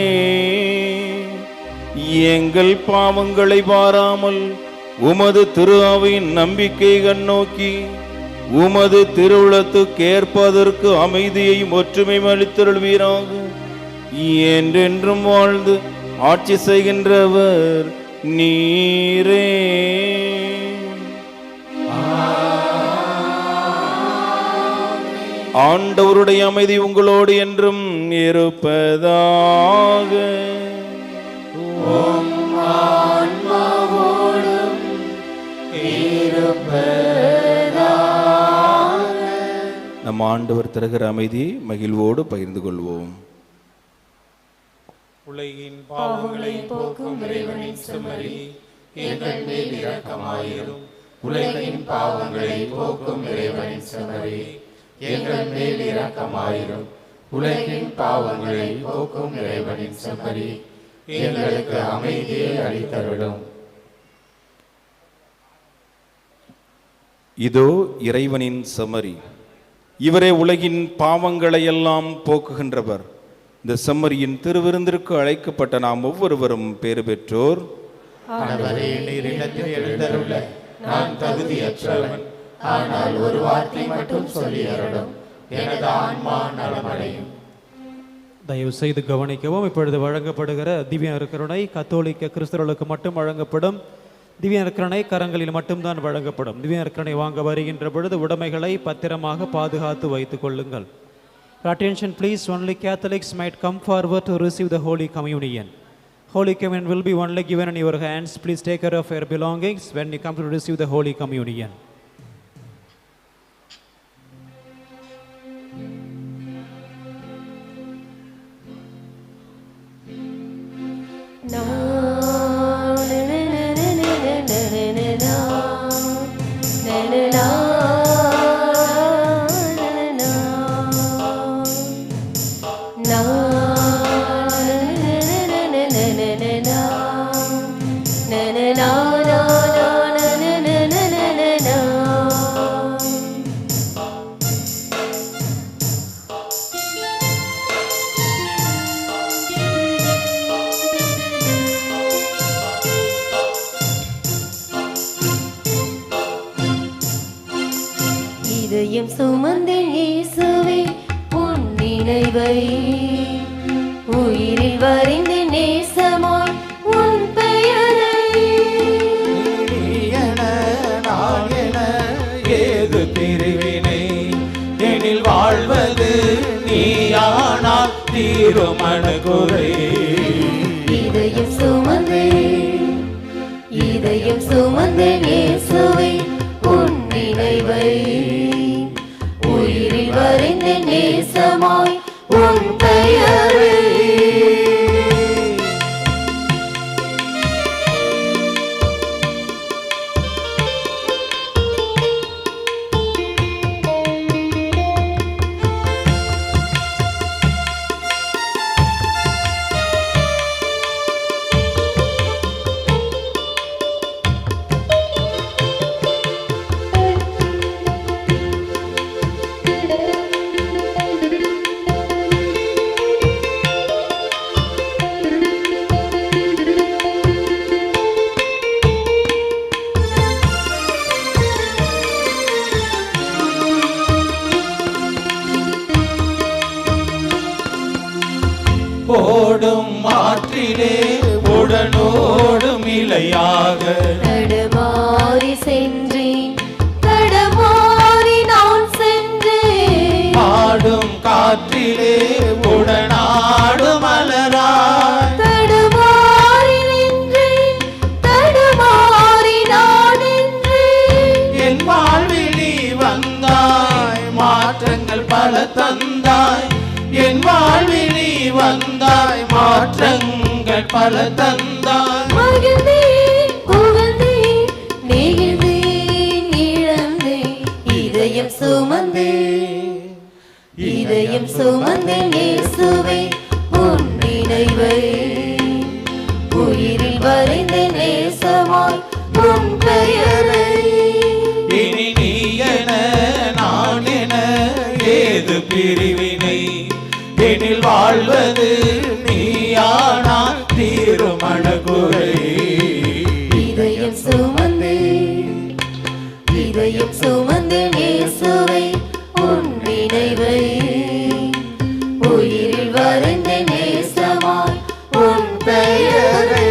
Speaker 3: எங்கள் பாவங்களை பாராமல் உமது திரு அவையின் நம்பிக்கை கண்ணோக்கி உமது திருவுளத்துக்கேற்பதற்கு அமைதியையும் ஒற்றுமையும் அளித்தருள்வீராக. என்றென்றும் வாழ்ந்து ஆட்சி செய்கின்றவர் நீரே. ஆண்டவருடைய அமைதி உங்களோடு என்றும் இருப்பதாக. நம் ஆண்டவர் தருகிற அமைதியை மகிழ்வோடு பகிர்ந்து கொள்வோம்.
Speaker 1: உலகின் பாவங்களை போக்கும் இறைவனின் செம்மறி, எங்கள் மேல் இரக்கமாயிரும். உலகின் பாவங்களை போக்கும் இறைவனின் செம்மறி, எங்கள் மேல் இரக்கமாயிரும். உலகின் பாவங்களை போக்கும் இறைவனின் செம்மறி, எங்களுக்கு அமைதியை அளித்தருளும்.
Speaker 3: இதோ இறைவனின் செம்மறி, இவரே உலகின் பாவங்களையெல்லாம் போக்குகின்றவர். இந்த செம்மறியின் திருவிருந்திற்கு அழைக்கப்பட்ட நாம் ஒவ்வொருவரும் பேறு பெற்றோர்.
Speaker 1: ஆண்டவரே, நீர் இல்லத்தில் எழுந்தருள நான் தகுதியற்றவன். ஆனால் ஒரு வார்த்தை மட்டும் சொல்லி அருளும், எனது ஆன்மா நலமடையும்.
Speaker 7: தயவு செய்து கவனிக்கவும். இப்பொழுது வழங்கப்படுகிற திவ்ய நற்கருணை கத்தோலிக்க கிறிஸ்தவர்களுக்கு மட்டும் வழங்கப்படும். திவ்ய நற்கருணை கரங்களில் மட்டும்தான் வழங்கப்படும். திவ்ய நற்கருணை வாங்க வருகின்ற பொழுது உடைமைகளை பத்திரமாக பாதுகாத்து வைத்துக் கொள்ளுங்கள். Attention please, only Catholics might come forward to receive the Holy Communion. Holy Communion will be only given in your hands. Please take care of your belongings when you come to receive the Holy Communion.
Speaker 2: இதயம் சுமந்தேன் இயேசுவே உன் நினைவை, உயிரில் வரைந்தேன் நேசமாய் உன் பெயரை.
Speaker 1: நீ என நான் என ஏது பிரிவினை, எனில் வாழ்வது நீயானால் தீரும் அணுகுறை.
Speaker 2: இதயம் சுமந்தேன், இதயம் சுமந்தேன் இயேசுவே உன் நினைவை, உயிரில் வரைந்தேன் நேசமாய் உன் பெயரை.
Speaker 1: ஓடும் ஆற்றிலே உடனோடும் இலையாக
Speaker 2: தடுமாறி சென்றேன், தடுமாறி நான் சென்றேன்.
Speaker 1: ஆடும் காற்றிலே உடனாடும் மலராய்
Speaker 2: தடுமாறி நின்றேன், தடுமாறி நான் நின்றேன்.
Speaker 1: என் வாழ்வில் நீ வந்தாய், மாற்றங்கள் பல தந்தாய். என் வாழ்வில் நீ வந்தாய், மாற்றங்கள் பல தந்தாய்.
Speaker 2: மகிழ்ந்தேன், புகழ்ந்தேன், நெகிழ்ந்தேன், இழந்தேன். இதயம் சுமந்தேன், இதயம் சுமந்தேன் இயேசுவே உன் நினைவை, உயிரில் வரைந்தேன் நேசமாய் உன் பெயரை.
Speaker 1: இனி நீ என நான் என ஏது பிரிவினை, எனில் வாழ்வது நீயானால் தீரும் அணுகுறை.
Speaker 2: இதயம் சுமந்தேன், இதயம் சுமந்தேன் இயேசுவே உன் நினைவை, உயிரில் வரைந்தேன் நேசமாய் உன் பெயரை.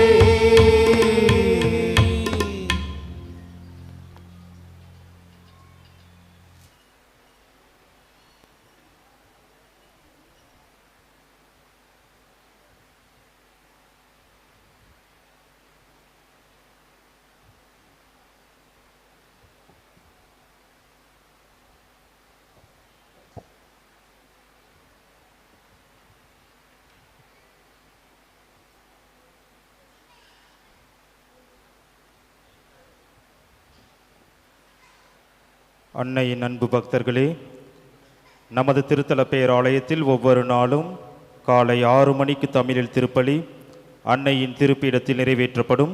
Speaker 3: அன்னையின் அன்பு பக்தர்களே, நமது திருத்தல பேராலயத்தில் ஒவ்வொரு நாளும் காலை 6 மணிக்கு தமிழில் திருப்பலி அன்னையின் திருப்பீடத்தில் நிறைவேற்றப்படும்.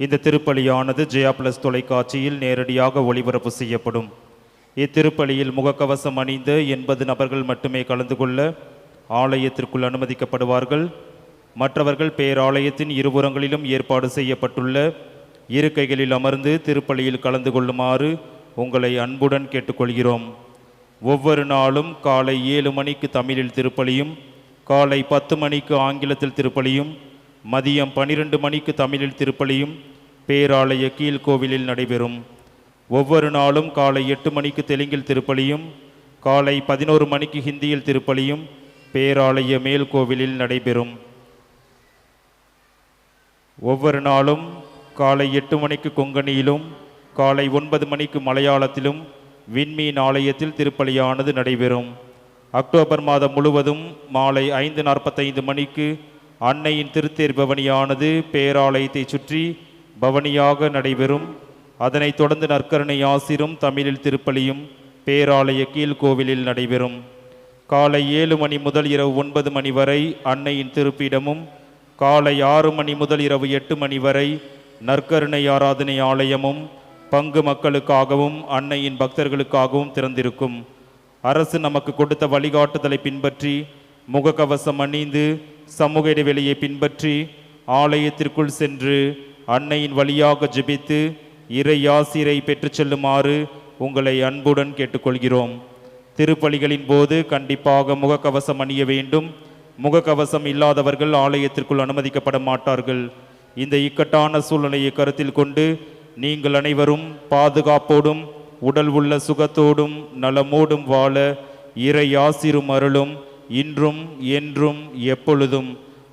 Speaker 3: இந்த திருப்பலியானது ஜெயா பிளஸ் தொலைக்காட்சியில் நேரடியாக ஒளிபரப்பு செய்யப்படும். இத்திருப்பலியில் முகக்கவசம் அணிந்த 80 நபர்கள் மட்டுமே கலந்து கொள்ள ஆலயத்திற்குள் அனுமதிக்கப்படுவார்கள். மற்றவர்கள் பேராலயத்தின் இருபுறங்களிலும் ஏற்பாடு செய்யப்பட்டுள்ள இருக்கைகளில் அமர்ந்து திருப்பலியில் கலந்து கொள்ளுமாறு உங்களை அன்புடன் கேட்டுக்கொள்கிறோம். ஒவ்வொரு நாளும் காலை 7 மணிக்கு தமிழில் திருப்பலியும், காலை 10 மணிக்கு ஆங்கிலத்தில் திருப்பலியும், மதியம் 12 மணிக்கு தமிழில் திருப்பலியும் பேராலய கீழ்கோவிலில் நடைபெறும். ஒவ்வொரு நாளும் காலை 8 மணிக்கு தெலுங்கில் திருப்பலியும், காலை 11 மணிக்கு ஹிந்தியில் திருப்பலியும் பேராலய மேல்கோவிலில் நடைபெறும். ஒவ்வொரு நாளும் காலை 8 மணிக்கு கொங்கணியிலும், காலை 9 மணிக்கு மலையாளத்திலும் விண்மீன் ஆலயத்தில் திருப்பலியானது நடைபெறும். அக்டோபர் மாதம் முழுவதும் மாலை 5:45 மணிக்கு அன்னையின் திருத்தேர் பவனியானது பேராலயத்தை சுற்றி பவனியாக நடைபெறும். அதனைத் தொடர்ந்து நற்கருணை ஆசிரும் தமிழில் திருப்பலியும் பேராலய கீழ்கோவிலில் நடைபெறும். காலை 7 மணி முதல் இரவு 9 மணி வரை அன்னையின் திருப்பீடமும், காலை 6 மணி முதல் இரவு 8 மணி வரை நற்கருணை ஆராதனை ஆலயமும் பங்கு மக்களுக்காகவும் அன்னையின் பக்தர்களுக்காகவும் திறந்திருக்கும். அரசு நமக்கு கொடுத்த வழிகாட்டுதலை பின்பற்றி முகக்கவசம் அணிந்து சமூக இடைவெளியை பின்பற்றி ஆலயத்திற்குள் சென்று அன்னையின் வழியாக ஜெபித்து இறை ஆசிரை பெற்று செல்லுமாறு உங்களை அன்புடன் கேட்டுக்கொள்கிறோம். திருப்பலிகளின் போது கண்டிப்பாக முகக்கவசம் அணிய வேண்டும். முகக்கவசம் இல்லாதவர்கள் ஆலயத்திற்குள் அனுமதிக்கப்பட மாட்டார்கள். இந்த இக்கட்டான சூழ்நிலையை கருத்தில் கொண்டு நீங்கள் அனைவரும் பாதுகாப்போடும் உடல் உள்ள சுகத்தோடும் நலமோடும் வாழ இறை ஆசிரும் அருளும் இன்றும் என்றும் எப்பொழுதும்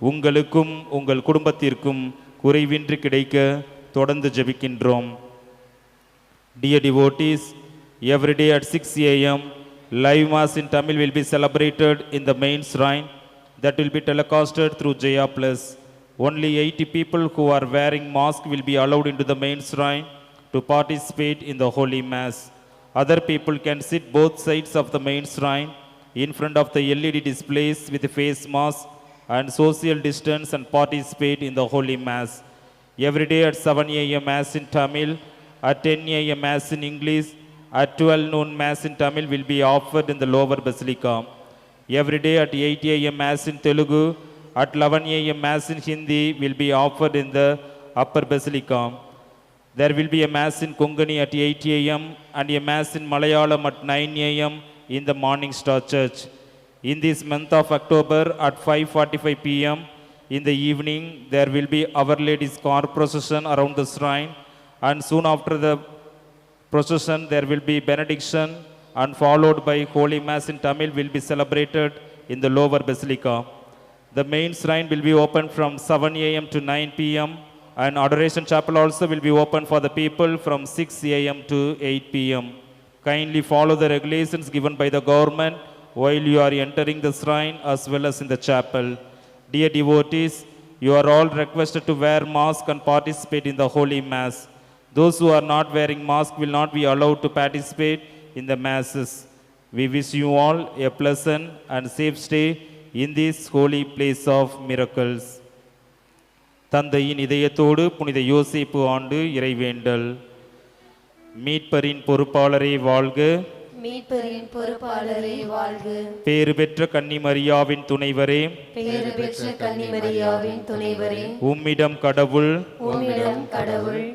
Speaker 3: உங்களுக்கும் உங்கள் குடும்பத்திற்கும் குறைவின்றி கிடைக்க தொடர்ந்து ஜெபிக்கின்றோம். Dear devotees, every day at 6 a.m. live mass in Tamil will be celebrated in the main shrine that will be telecasted through Jaya Plus. Only 80 people who are wearing mask will be allowed into the main shrine to participate in the Holy Mass. Other people can sit both sides of the main shrine in front of the LED displays with face mask and social distance and participate in the Holy Mass. Every day at 7 a.m. Mass in Tamil, at 10 a.m. Mass in English, at 12 noon Mass in Tamil will be offered in the lower basilica. Every day at 8 a.m. Mass in Telugu, at 11 a.m. Mass in Hindi will be offered in the upper basilica. There will be a Mass in Kongani at 8 a.m. and a Mass in Malayalam at 9 a.m. in the Morning Star Church. In this month of October at 5:45 p.m. in the evening, there will be Our Lady's car procession around the shrine, and soon after the procession there will be benediction and followed by Holy Mass in Tamil will be celebrated in the lower basilica. The main shrine will be open from 7 a.m. to 9 p.m. and Adoration Chapel also will be open for the people from 6 a.m. to 8 p.m. Kindly follow the regulations given by the government while you are entering the shrine as well as in the chapel. Dear devotees, you are all requested to wear mask and participate in the Holy Mass. Those who are not wearing mask will not be allowed to participate in the masses. We wish you all a pleasant and safe stay in this holy place of miracles. தந்தையின் இதயத்தோடு புனித யோசேப்பு ஆண்டு இறைவேண்டல். மீட்பரின் பொறுப்பாளரே வாழ்க,
Speaker 2: மீட்பரின் பொறுப்பாளரே வாழ்க.
Speaker 3: பேறு பெற்ற கன்னிமரியாவின் துணைவரே,
Speaker 2: பேறு பெற்ற கன்னிமரியாவின் துணைவரே,
Speaker 3: உம்மிடம் கடவுள்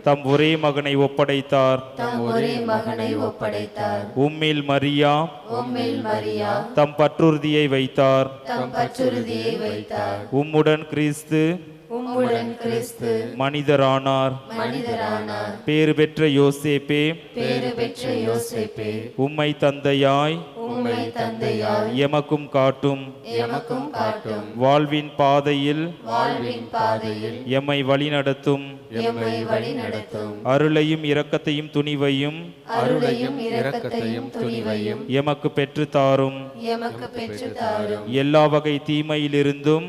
Speaker 3: தம் ஒரே மகனை ஒப்படைத்தார். உம்மில் மரியா தம் பற்றுறுதியை வைத்தார். உம்முடன் கிறிஸ்து மனிதரானார். பேறு பெற்ற யோசேப்பே, உம்மை தந்தையாய் எமக்கும் காட்டும். வாழ்வின் பாதையில் எம்மை வழிநடத்தும். அருளையும் இரக்கத்தையும் துணிவையும் எமக்கு பெற்று தாரும். எல்லா வகை தீமையிலிருந்தும்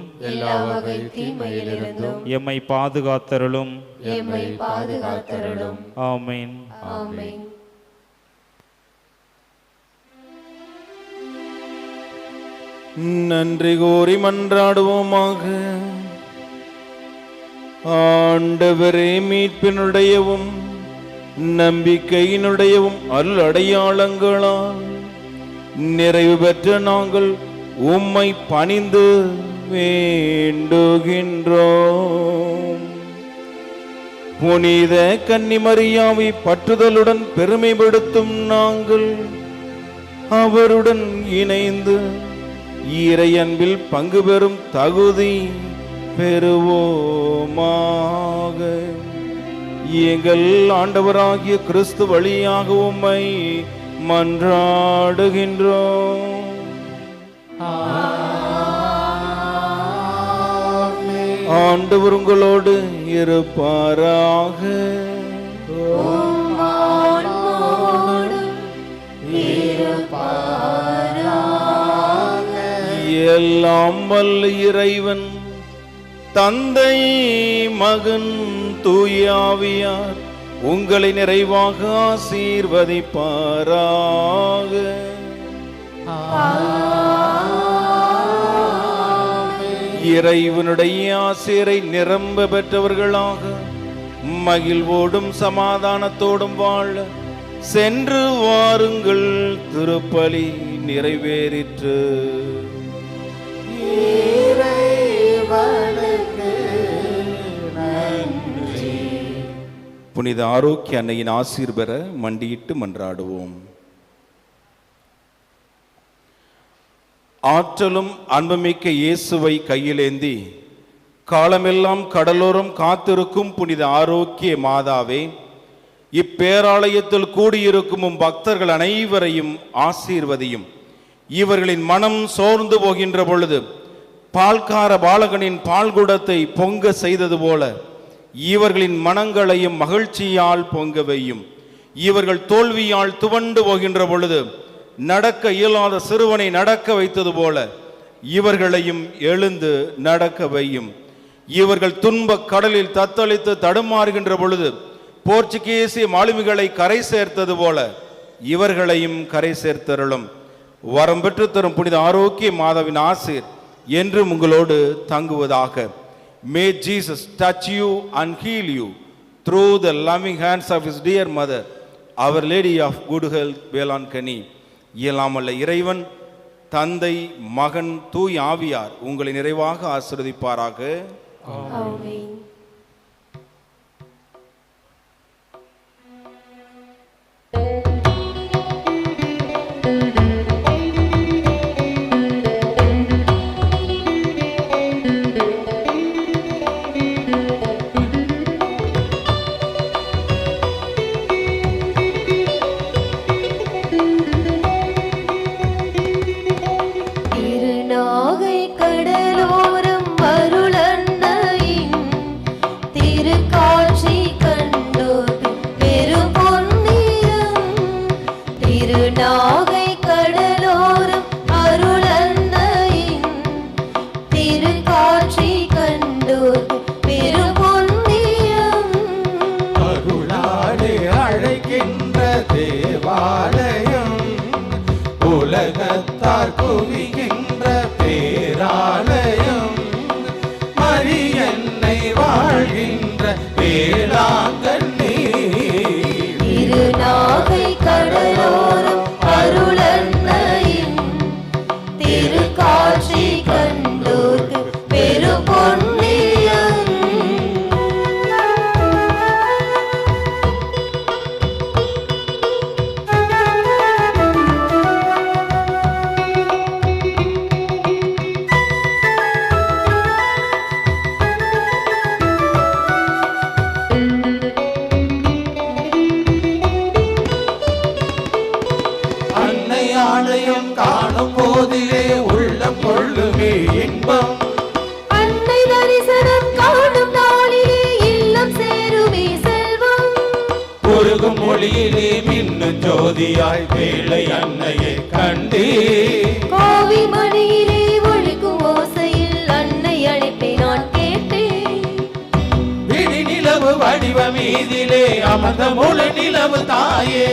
Speaker 3: எம்மை பாதுகாத்தருளும். ஆமென். நன்றி கூறி மன்றாடுவோமாக. ஆண்டவரே, மீட்பினுடையவும் நம்பிக்கையினுடையவும் அருள் அடையாளங்களால் நிறைவு பெற்ற நாங்கள் உம்மை பணிந்து வேண்டுகின்றோம். புனித கன்னிமரியாவை பற்றுதலுடன் பெருமைப்படுத்தும் நாங்கள் அவருடன் இணைந்து இறை அன்பில் பங்கு பெறும் தகுதி பெறுவோமாக. எங்கள் ஆண்டவராகிய கிறிஸ்து வழியாக உம்மை மன்றாடுகின்றோம். ஆண்டவர் உங்களோடு இருப்பாராக. எல்லாம் வல்ல இறைவன் தந்தை, மகன், தூய ஆவியார் உங்களை நிறைவாக ஆசீர்வதிப்பாராக. இறைவனுடைய ஆசீரை நிரம்ப பெற்றவர்களாக மகிழ்வோடும் சமாதானத்தோடும் வாழ சென்று வாருங்கள். திருப்பலி நிறைவேறிற்று. புனித ஆரோக்கிய அன்னையின் ஆசீர் பெற மண்டியிட்டு மன்றாடுவோம். ஆற்றலும் அன்புமிக்க இயேசுவை கையிலேந்தி காலமெல்லாம் கடலோரம் காத்திருக்கும் புனித ஆரோக்கிய மாதாவே, இப்பேராலயத்தில் கூடியிருக்கும் பக்தர்கள் அனைவரையும் ஆசீர்வதியும். இவர்களின் மனம் சோர்ந்து போகின்ற பொழுது பால்கார பாலகனின் பால்குடத்தை பொங்க செய்தது போல இவர்களின் மனங்களையும் மகிழ்ச்சியால் பொங்க வையும். இவர்கள் தோல்வியால் துவண்டு போகின்ற பொழுது நடக்க இயலாத சிறுவனை நடக்க வைத்தது போல இவர்களையும் எழுந்து நடக்க வையும். இவர்கள் துன்ப கடலில் தத்தளித்து தடுமாறுகின்ற பொழுது போர்ச்சுகீசிய மாலுமிகளை கரை சேர்த்தது போல இவர்களையும் கரை சேர்த்தருளும். வரம் பெற்று தரும் புனித ஆரோக்கிய மாதாவின் ஆசீர் என்றும் உங்களோடு தங்குவதாக. May Jesus touch you and heal you through the loving hands of his dear mother, Our Lady of Good Health, Velankanni. இயலாமல்ல இறைவன் தந்தை, மகன், தூய் ஆவியார் உங்களை நிறைவாக ஆசீர்வதிப்பாராக.
Speaker 2: ஆமென்.
Speaker 1: உலகத்தார் குவிகின்ற பேராலயம், மரியன்னை வாழ்கின்ற வேளாங்கண்ணி.
Speaker 2: திருநாகை கடலோரம் அருளன்னையின் திருக்காட்சி கண்டோர்க்கு பெரும் பொன்னியம்.
Speaker 1: ஆலயம் காணும் போதிலே உள்ளம் கொள்ளுமே இன்பம்,
Speaker 2: அன்னை தரிசனம் காணும் நாளிலே இல்லம் சேருமே செல்வம்.
Speaker 1: உருகும் மொழியிலே மின்னும் ஜோதியாய் வேளை அன்னையை கண்டே,
Speaker 2: கோவி மணியிலே ஒழிக்கும் ஓசையில் அன்னை அழைப்பை நான் கேட்டேன்.
Speaker 1: விழி நிலவு வடிவ மீதிலே அமர்ந்த முழு நிலவு தாயே,